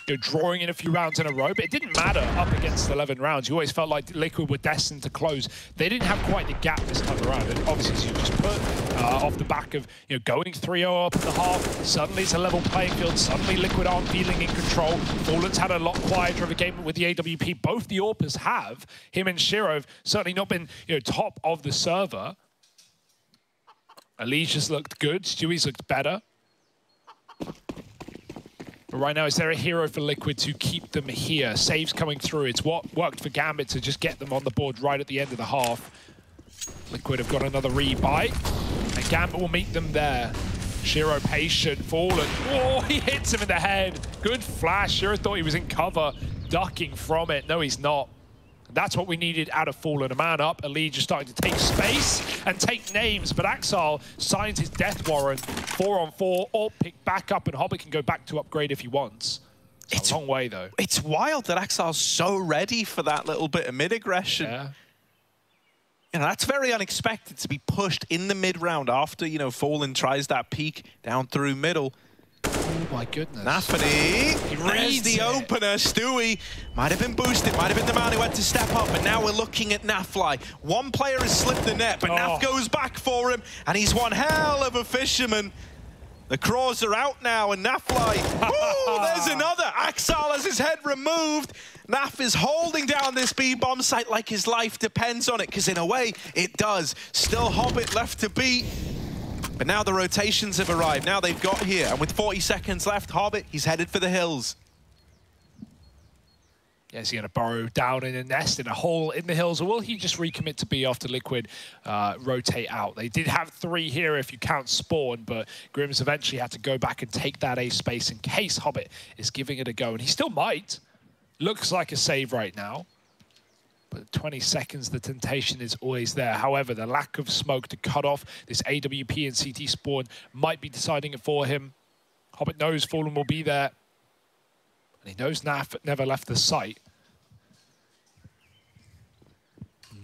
You're drawing in a few rounds in a row, but it didn't matter up against 11 rounds. You always felt like Liquid were destined to close. They didn't have quite the gap this time around. And obviously, as you just put off the back of going 3-0 up in the half, suddenly it's a level playing field. Suddenly Liquid aren't feeling in control. Fallen's had a lot quieter of a game with the AWP. Both the AWPers have. Him and Shiro have certainly not been top of the server. Alicia's looked good. Stewie's looked better. But right now, is there a hero for Liquid to keep them here? Saves coming through. It's what worked for Gambit to just get them on the board right at the end of the half. Liquid have got another rebuy, and Gambit will meet them there. Shiro patient, Fallen. Oh, he hits him in the head. Good flash. Shiro thought he was in cover, ducking from it. No, he's not. That's what we needed out of Fallen. A man up, Elige just starting to take space and take names, but Axal signs his death warrant. 4-on-4, all pick back up, and Hobbit can go back to upgrade if he wants. It's a long way, though. It's wild that Axal's so ready for that little bit of mid-aggression. Yeah. You know, that's very unexpected to be pushed in the mid-round after, Fallen tries that peek down through middle. Oh my goodness. Nafany, there's the opener. Stewie might have been boosted, might have been the man who had to step up, but now we're looking at Nafly. One player has slipped the net, but Naf goes back for him, and he's one hell of a fisherman. The craws are out now, and Nafly, ooh, there's another. Axal has his head removed. Naf is holding down this B-bomb site like his life depends on it, because in a way, it does. Still Hobbit left to beat. But now the rotations have arrived. Now they've got here. And with 40 seconds left, Hobbit, he's headed for the hills. Yeah, is he going to burrow down in a nest in a hole in the hills, or will he just recommit to B after Liquid rotate out? They did have 3 here if you count Spawn, but Grims eventually had to go back and take that A space in case Hobbit is giving it a go. And he still might. Looks like a save right now. But 20 seconds, the temptation is always there. However, the lack of smoke to cut off this AWP and CT Spawn might be deciding it for him. Hobbit knows Fallen will be there. And he knows Naf never left the site.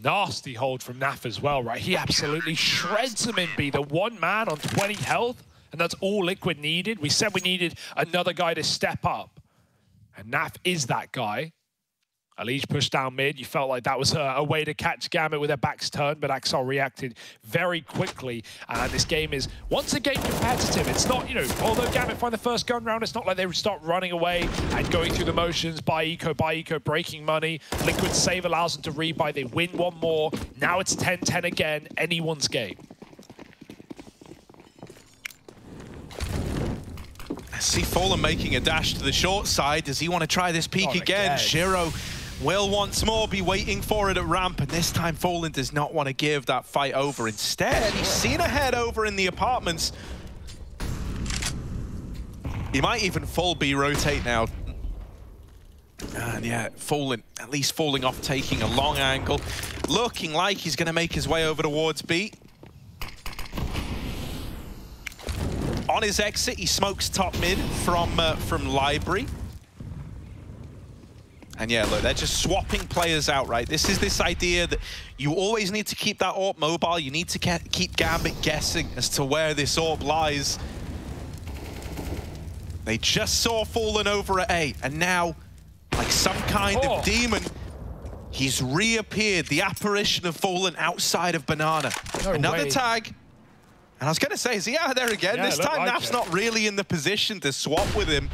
Nasty hold from Naf as well, right? He absolutely shreds him in B. The one man on 20 health, and that's all Liquid needed. We said we needed another guy to step up, and Naf is that guy. Alige pushed down mid. You felt like that was a way to catch Gambit with their backs turned, but Axel reacted very quickly. And this game is once again competitive. It's not, you know, although Gambit find the first gun round, it's not like they would start running away and going through the motions, buy eco, breaking money. Liquid save allows them to rebuy. They win one more. Now it's 10-10 again. Anyone's game. I see Fallen making a dash to the short side. Does he want to try this peek again? Shiro will once more be waiting for it at ramp, and this time Fallen does not want to give that fight over. Instead, he's seen a head over in the apartments. He might even full B rotate now. And yeah, Fallen at least falling off, taking a long angle. Looking like he's going to make his way over towards B. On his exit, he smokes top mid from Library. And yeah, look, they're just swapping players out, right? This is this idea that you always need to keep that AWP mobile. You need to keep Gambit guessing as to where this AWP lies. They just saw Fallen over at A, and now, like some kind of demon, he's reappeared. The apparition of Fallen outside of Banana. Another tag. And I was going to say, is he out there again? Yeah, this time, Naf's not really in the position to swap with him.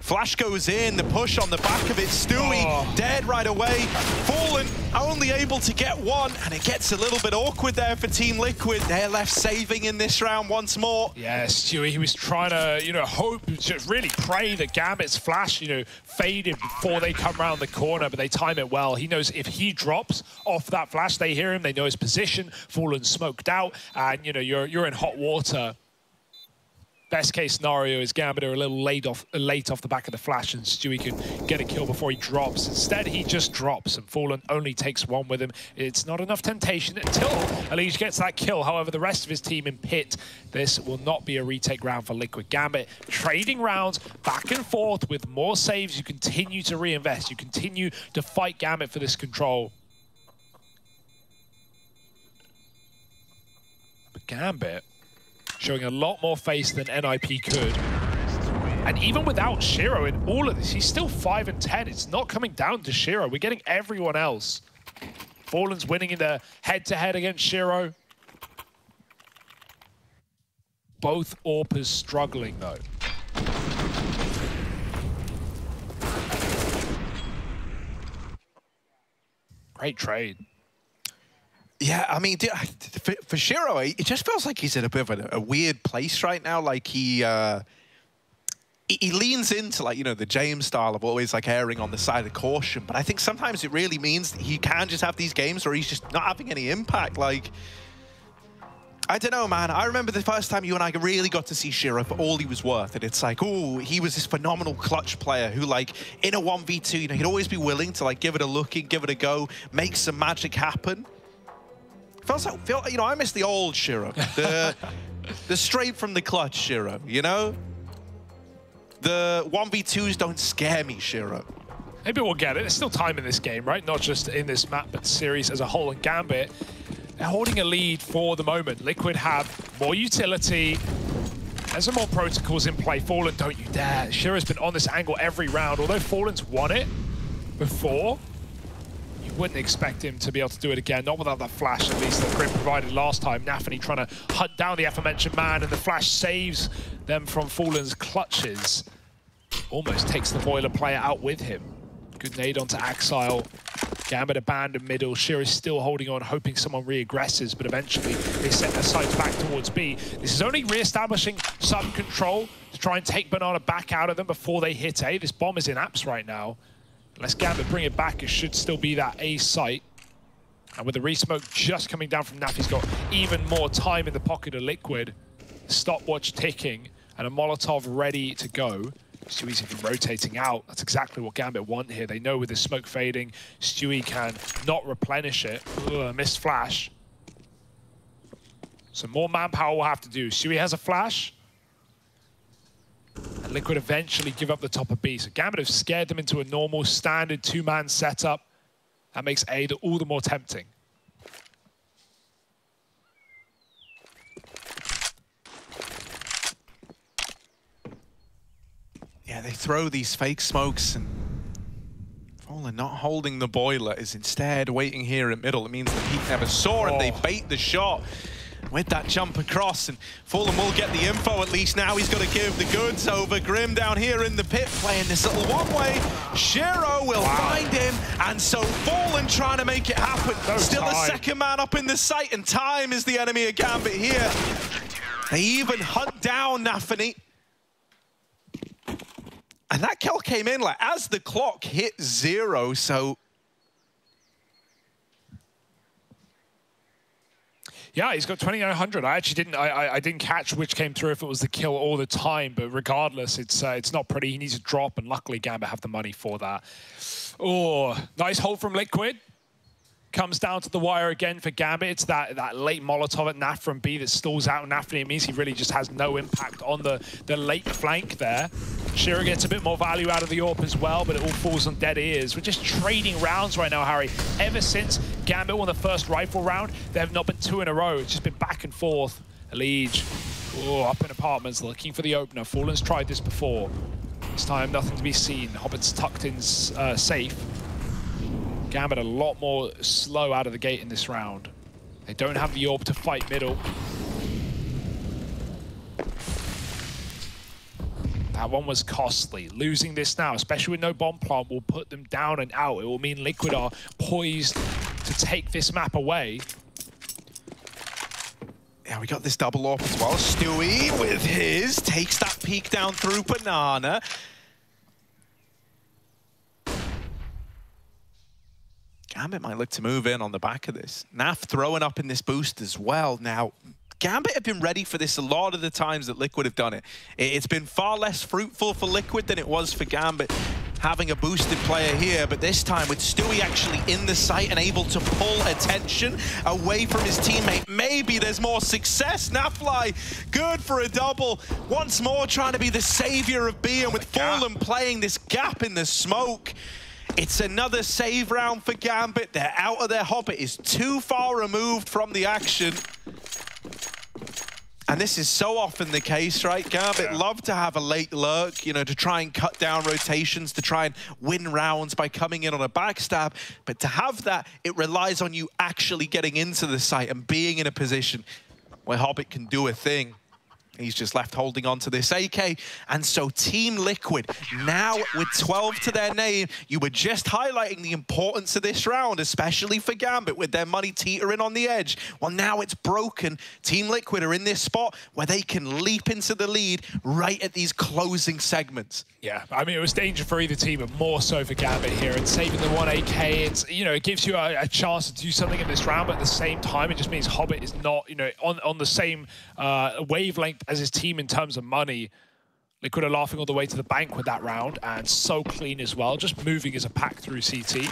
Flash goes in, the push on the back of it. Stewie dead right away. Fallen only able to get one, and it gets a little bit awkward there for Team Liquid. They're left saving in this round once more. Yeah, Stewie, he was trying to, you know, hope, really pray that Gambit's flash, you know, faded before they come around the corner, but they time it well. He knows if he drops off that flash, they hear him, they know his position. Fallen smoked out, and, you know, you're in hot water. Best case scenario is Gambit are a little late off the back of the flash, and Stewie can get a kill before he drops. Instead, he just drops, and Fallen only takes one with him. It's not enough temptation until Alige gets that kill. However, the rest of his team in pit, this will not be a retake round for Liquid. Gambit trading rounds back and forth with more saves. You continue to reinvest. You continue to fight Gambit for this control. But Gambit showing a lot more face than NIP could. And even without Shiro in all of this, he's still 5 and 10. It's not coming down to Shiro. We're getting everyone else. Fallen's winning in the head-to-head against Shiro. Both AWPers struggling, though. Great trade. Yeah, I mean, for Shiro, it just feels like he's in a bit of a weird place right now. Like he leans into, like, you know, the James style of always like erring on the side of caution. But I think sometimes it really means that he can just have these games where he's just not having any impact. Like, I don't know, man. I remember the first time you and I really got to see Shiro for all he was worth. And it's like, oh, he was this phenomenal clutch player who, like, in a 1v2, you know, he'd always be willing to, like, give it a look and give it a go, make some magic happen. You know, I miss the old Shiro, the straight from the clutch Shiro, you know? The 1v2s don't scare me, Shiro. Maybe we'll get it. There's still time in this game, right? Not just in this map, but series as a whole. And Gambit, they're holding a lead for the moment. Liquid have more utility. There's some more protocols in play. Fallen, don't you dare. Shiro's been on this angle every round. Although Fallen's won it before, wouldn't expect him to be able to do it again, not without that flash, at least, that Grim provided last time. Nafany trying to hunt down the aforementioned man, and the flash saves them from Fallen's clutches. Almost takes the Boiler player out with him. Good nade onto Axile. Gambit abandoned middle. Shira's still holding on, hoping someone re-aggresses, but eventually they set their sights back towards B. This is only re-establishing some control to try and take Banana back out of them before they hit A. This bomb is in apps right now. Unless Gambit bring it back, it should still be that A site. And with the resmoke just coming down from Naf, he's got even more time in the pocket of Liquid. Stopwatch ticking, and a Molotov ready to go. Stewie's even rotating out. That's exactly what Gambit want here. They know with the smoke fading, Stewie can not replenish it. Ugh, missed flash. So more manpower will have to do. Stewie has a flash. And Liquid eventually give up the top of B. So Gambit have scared them into a normal, standard two-man setup. That makes A all the more tempting. yeah, they throw these fake smokes, and Fallen not holding the boiler, is instead waiting here in middle. It means the peak never saw, and they bait the shot with that jump across, and Fallen will get the info at least. Now he's got to give the goods over. Grim down here in the pit playing this little one-way. Shiro will find him, and so Fallen trying to make it happen. Still a second man up in the site, and time is the enemy of Gambit here. They even hunt down Nafany. And that kill came in like as the clock hit 0, so... Yeah, he's got 2,900. I actually didn't. I didn't catch which came through, if it was the kill or the time. But regardless, it's not pretty. He needs a drop, and luckily Gambit have the money for that. Oh, nice hold from Liquid. Comes down to the wire again for Gambit. It's that late Molotov at Naf from B that stalls out Nafany. It means he really just has no impact on the late flank there. Shiro gets a bit more value out of the AWP as well, but it all falls on dead ears. We're just trading rounds right now, Harry. Ever since Gambit won the first rifle round, there have not been 2 in a row. It's just been back and forth. Liege, up in apartments, looking for the opener. Fallen's tried this before. This time, nothing to be seen. Hobbit's tucked in safe. Gambit a lot more slow out of the gate in this round. They don't have the AWP to fight middle. That one was costly. Losing this now, especially with no bomb plant, will put them down and out. It will mean Liquid are poised to take this map away. Yeah, we got this double AWP as well. Stewie with his, takes that peek down through Banana. Gambit might look to move in on the back of this. Naf throwing up in this boost as well. Now, Gambit have been ready for this a lot of the times that Liquid have done it. It's been far less fruitful for Liquid than it was for Gambit having a boosted player here, but this time with Stewie actually in the site and able to pull attention away from his teammate, maybe there's more success. Nafly, good for a double. Once more trying to be the savior of B, and with Fallen playing this gap in the smoke, it's another save round for Gambit. They're out of their Hobbit, is too far removed from the action. And this is so often the case, right? Gambit love to have a late lurk, you know, to try and cut down rotations, to try and win rounds by coming in on a backstab. But to have that, it relies on you actually getting into the site and being in a position where Hobbit can do a thing. He's just left holding on to this AK. And so Team Liquid, now with 12 to their name, you were just highlighting the importance of this round, especially for Gambit with their money teetering on the edge. Well, now it's broken. Team Liquid are in this spot where they can leap into the lead right at these closing segments. Yeah, I mean, it was danger for either team, but more so for Gambit here. And saving the 1 AK, it's, you know, it gives you a chance to do something in this round, but at the same time, it just means Hobbit is not, you know, on the same wavelength as his team in terms of money. Liquid are laughing all the way to the bank with that round, and so clean as well, just moving as a pack through CT.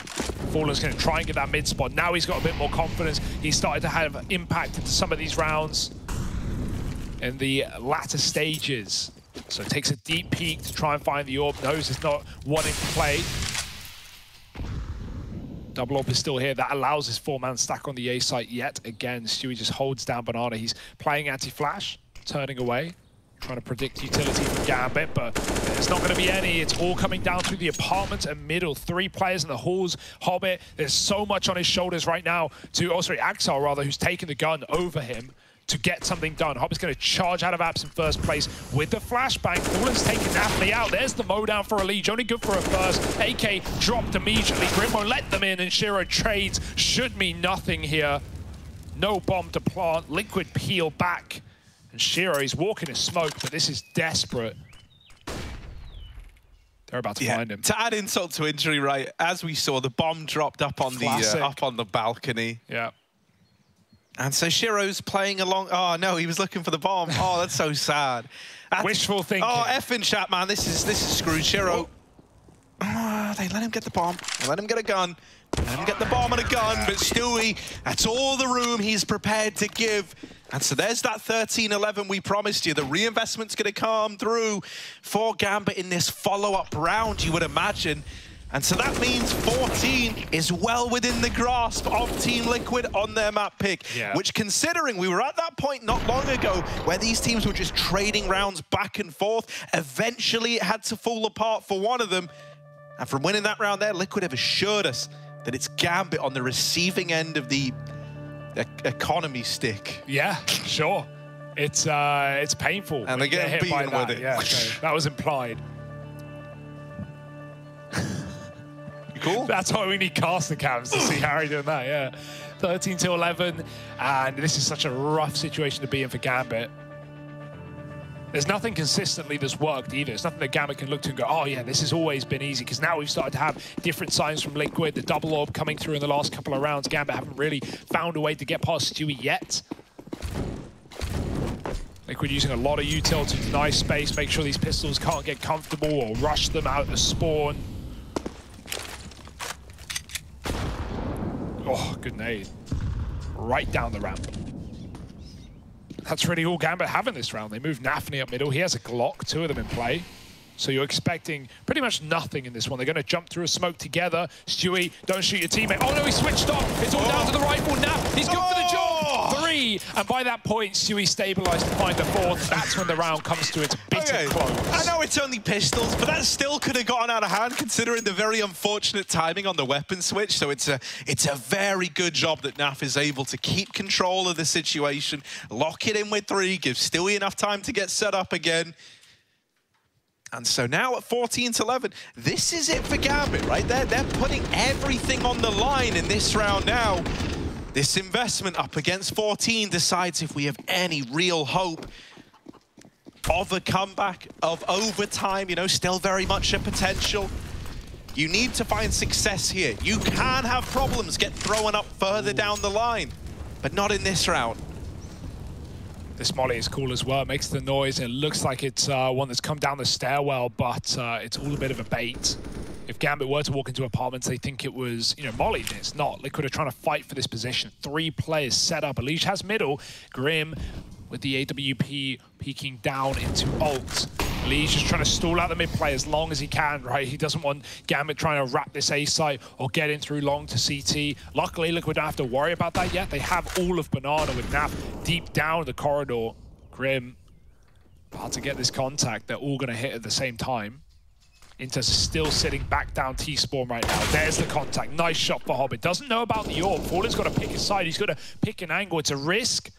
Fallen's going to try and get that mid spot. Now he's got a bit more confidence. He's started to have impact into some of these rounds in the latter stages. So it takes a deep peek to try and find the AWP. Knows it's not wanting to play. Double AWP is still here. That allows his 4-man stack on the A site yet again. Stewie just holds down Banana. He's playing anti-flash, turning away, trying to predict utility from Gambit, but there's not going to be any. It's all coming down through the apartments and middle. 3 players in the halls. Hobbit, there's so much on his shoulders right now to, oh sorry, Axel rather, who's taking the gun over him to get something done. Hobbit's going to charge out of apps in first place with the flashbang. Fallen's taking Nafany out. There's the mowdown for a Liege. Only good for a first. AK dropped immediately. Grim won't let them in, and Shiro trades. Should mean nothing here. No bomb to plant. Liquid peel back. And Shiro, he's walking in smoke, but this is desperate. They're about to find him. To add insult to injury, right, as we saw, the bomb dropped up on the balcony. Yeah. And so Shiro's playing along. Oh no, he was looking for the bomb. Oh, that's so sad. Wishful thinking. Oh, effing chat, man. This is screwed. Shiro. Oh, they let him get the bomb. They let him get a gun. Let him get the bomb and a gun. But Stewie, that's all the room he's prepared to give. And so there's that 13-11 we promised you. The reinvestment's going to come through for Gambit in this follow-up round, you would imagine. And so that means 14 is well within the grasp of Team Liquid on their map pick, which, considering we were at that point not long ago where these teams were just trading rounds back and forth, eventually it had to fall apart for one of them. And from winning that round there, Liquid have assured us that it's Gambit on the receiving end of the economy stick. Yeah, sure. It's painful. And they get beaten with it. Yeah, so that was implied. Cool. That's why we need caster cams to see Harry doing that, yeah. 13-11, and this is such a rough situation to be in for Gambit. There's nothing consistently that's worked either. It's nothing that Gambit can look to and go, oh yeah, this has always been easy, because now we've started to have different signs from Liquid. The double orb coming through in the last couple of rounds. Gambit haven't really found a way to get past Stewie yet. Liquid using a lot of util to deny space, make sure these pistols can't get comfortable or rush them out the spawn. Oh, good nade. Right down the ramp. That's really all Gambit have in this round. They move Nafny up middle. He has a Glock, 2 of them in play. So you're expecting pretty much nothing in this one. They're going to jump through a smoke together. Stewie, don't shoot your teammate. Oh no, he switched off. It's all down to the rifle. Naf, he's good for the job. 3. And by that point, Stewie stabilized to find the 4th. That's when the round comes to its bitter close. I know it's only pistols, but that still could have gotten out of hand considering the very unfortunate timing on the weapon switch. So it's a very good job that Naf is able to keep control of the situation, lock it in with 3, give Stewie enough time to get set up again. And so now at 14-11, this is it for Gambit, right? They're putting everything on the line in this round now. This investment up against 14 decides if we have any real hope of a comeback, of overtime, you know, still very much a potential. You need to find success here. You can have problems get thrown up further down the line, but not in this round. This molly is cool as well. It makes the noise. It looks like it's one that's come down the stairwell, but it's all a bit of a bait. If Gambit were to walk into apartments, they think it was, you know, molly. It's not. Liquid are trying to fight for this position. 3 players set up. Elish has middle. Grim with the AWP peeking down into ult. Elish just trying to stall out the mid play as long as he can, right? He doesn't want Gambit trying to wrap this A site or get in through long to CT. Luckily, Liquid don't have to worry about that yet. They have all of Banana with Naf deep down the corridor. Grim about to get this contact. They're all going to hit at the same time. Inter's still sitting back down T-spawn right now. There's the contact. Nice shot for Hobbit. Doesn't know about the orb. Fallen's got to pick his side. He's got to pick an angle. It's a risk.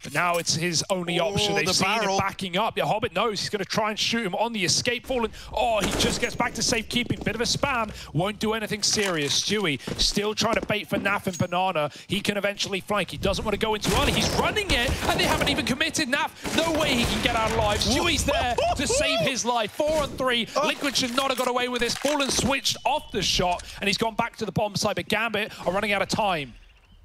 But now it's his only option. They've seen him backing up. Yeah, Hobbit knows he's going to try and shoot him on the escape. Fallen, oh, he just gets back to safekeeping. Bit of a spam. Won't do anything serious. Stewie still trying to bait for Naf and Banana. He can eventually flank. He doesn't want to go in too early. He's running it, and they haven't even committed. Naf, no way he can get out alive. Stewie's there to save his life. 4 on 3. Liquid should not have got away with this. Fallen switched off the shot, and he's gone back to the bomb side. But Gambit are running out of time.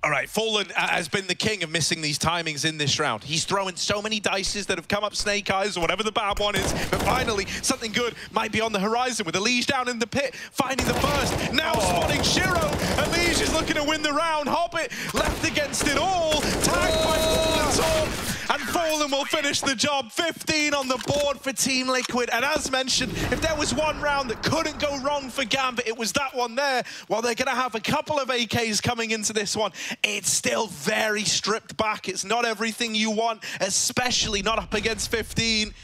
All right, Fallen has been the king of missing these timings in this round. He's throwing so many dices that have come up snake eyes or whatever the bad one is, but finally something good might be on the horizon with Elish down in the pit, finding the first, now spotting Shiro. Elish is looking to win the round. Hobbit left against it all, tagged by Fallen, and Fallen will finish the job. 15 on the board for Team Liquid, and as mentioned, if there was one round that couldn't go wrong for Gambit, it was that one there. While they're going to have a couple of AKs coming into this one, it's still very stripped back. It's not everything you want, especially not up against 15.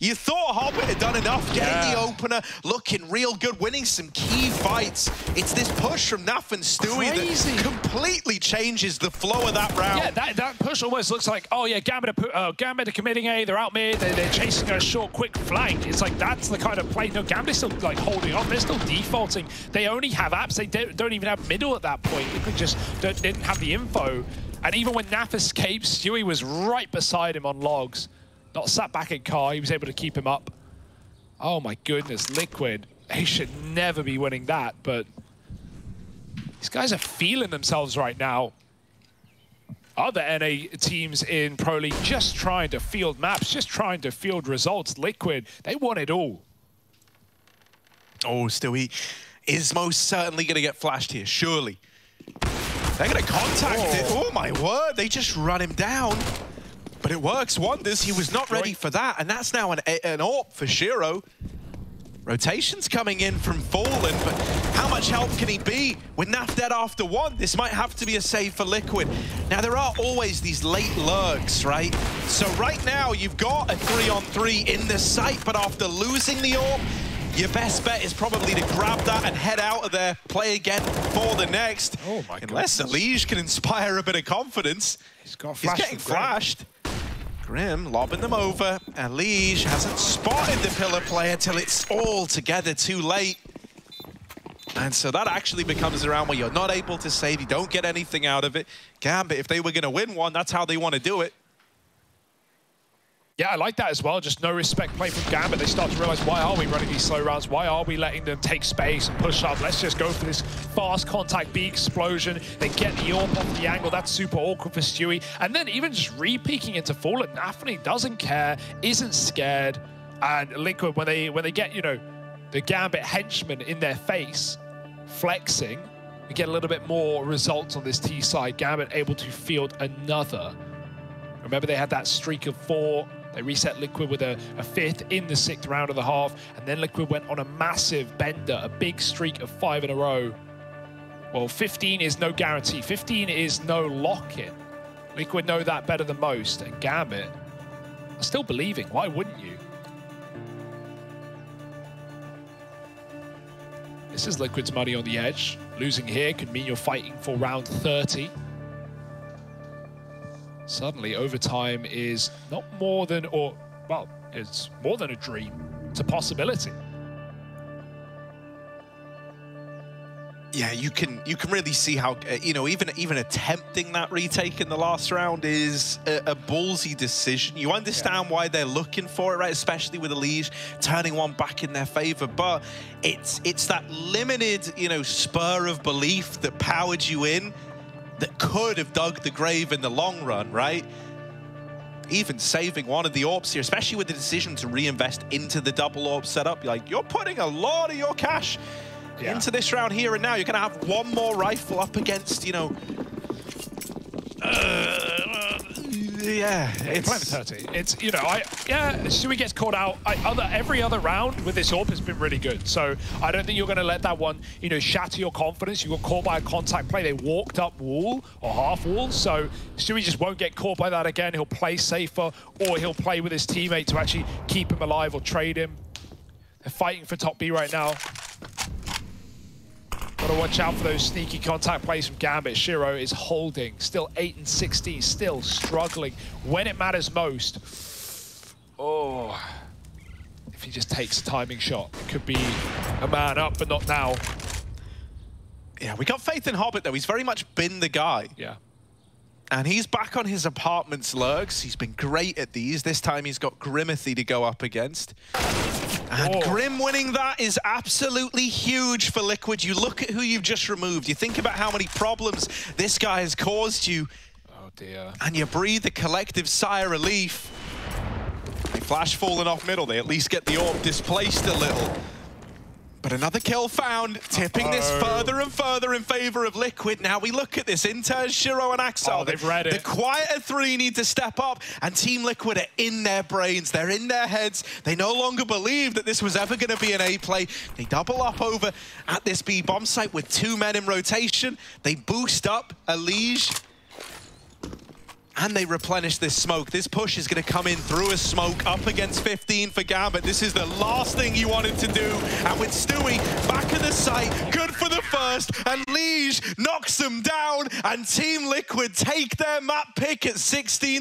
You thought Hobbit had done enough, getting the opener, looking real good, winning some key fights. It's this push from Naf and Stewie that completely changes the flow of that round. Yeah, that push almost looks like, oh yeah, Gambit are committing A, they're out mid, they're chasing a short, quick flank. It's like, that's the kind of play. No, Gambit is still like holding on, they're still defaulting. They only have apps, they don't even have middle at that point. They just didn't have the info. And even when Naf escapes, Stewie was right beside him on logs. Not sat back in car, he was able to keep him up. Oh my goodness, Liquid. They should never be winning that, but these guys are feeling themselves right now. Other NA teams in Pro League just trying to field maps, just trying to field results. Liquid, they want it all. Oh, Stewie is most certainly going to get flashed here, surely. They're going to contact it. Oh my word, they just run him down. But it works wonders. He was not ready for that, and that's now an AWP for Shiro. Rotation's coming in from Fallen, but how much help can he be? With Naf dead after one, this might have to be a save for Liquid. Now, there are always these late lurks, right? So right now, you've got a 3-on-3 in the site, but after losing the AWP, your best bet is probably to grab that and head out of there, play again for the next. Oh my God. Unless Elige can inspire a bit of confidence. He's getting flashed. Grim lobbing them over. Elige hasn't spotted the pillar player till it's all together too late. And so that actually becomes a round where you're not able to save, you don't get anything out of it. Gambit, if they were going to win one, that's how they want to do it. Yeah, I like that as well. Just no respect play from Gambit. They start to realize, why are we running these slow rounds? Why are we letting them take space and push up? Let's just go for this fast contact B explosion. They get the AWP off the angle. That's super awkward for Stewie. And then even just re-peeking into Fallen, Nafany doesn't care, isn't scared. And Liquid, when they get, you know, the Gambit henchman in their face, flexing, we get a little bit more results on this T side. Gambit able to field another. Remember, they had that streak of 4. They reset Liquid with a 5th in the 6th round of the half, and then Liquid went on a massive bender, a big streak of 5 in a row. Well, 15 is no guarantee. 15 is no lock-in. Liquid know that better than most, and Gambit are still believing. Why wouldn't you? This is Liquid's money on the edge. Losing here could mean you're fighting for round 30. Suddenly, overtime is not more than, or, well, it's more than a dream. It's a possibility. Yeah, you can really see how, you know, even attempting that retake in the last round is a ballsy decision. You understand why they're looking for it, right? Especially with Elige turning one back in their favor. But it's that limited, you know, spur of belief that powered you in that could have dug the grave in the long run, right? Even saving one of the AWPs here, especially with the decision to reinvest into the double AWP setup, you're putting a lot of your cash into this round here and now. You're gonna have one more rifle up against, you know, It's playing for 30. It's, you know, Stewie gets caught out. Every other round with this AWP has been really good. So I don't think you're going to let that one, you know, shatter your confidence. You got caught by a contact play. They walked up wall or half wall. So Stewie just won't get caught by that again. He'll play safer, or he'll play with his teammate to actually keep him alive or trade him. They're fighting for top B right now. Gotta watch out for those sneaky contact plays from Gambit. Shiro is holding, still 8 and 16, still struggling when it matters most. Oh, if he just takes a timing shot, it could be a man up, but not now. Yeah, we got faith in Hobbit though. He's very much been the guy. Yeah. And he's back on his apartment's lurks. He's been great at these. This time he's got Grimathy to go up against. And Grim winning that is absolutely huge for Liquid. You look at who you've just removed. You think about how many problems this guy has caused you. Oh dear. And you breathe a collective sigh of relief. They flash falling off middle. They at least get the AWP displaced a little. But another kill found, tipping this further and further in favor of Liquid. Now we look at this. Inters, Shiro, and Axel. Oh, they've read it. The quieter 3 need to step up, and Team Liquid are in their brains. They're in their heads. They no longer believe that this was ever going to be an A play. They double up over at this B bomb site with 2 men in rotation. They boost up Elige. And they replenish this smoke. This push is going to come in through a smoke up against 15 for Gambit. This is the last thing you wanted to do. And with Stewie back at the site, good for the first. And Lige knocks them down. And Team Liquid take their map pick at 16.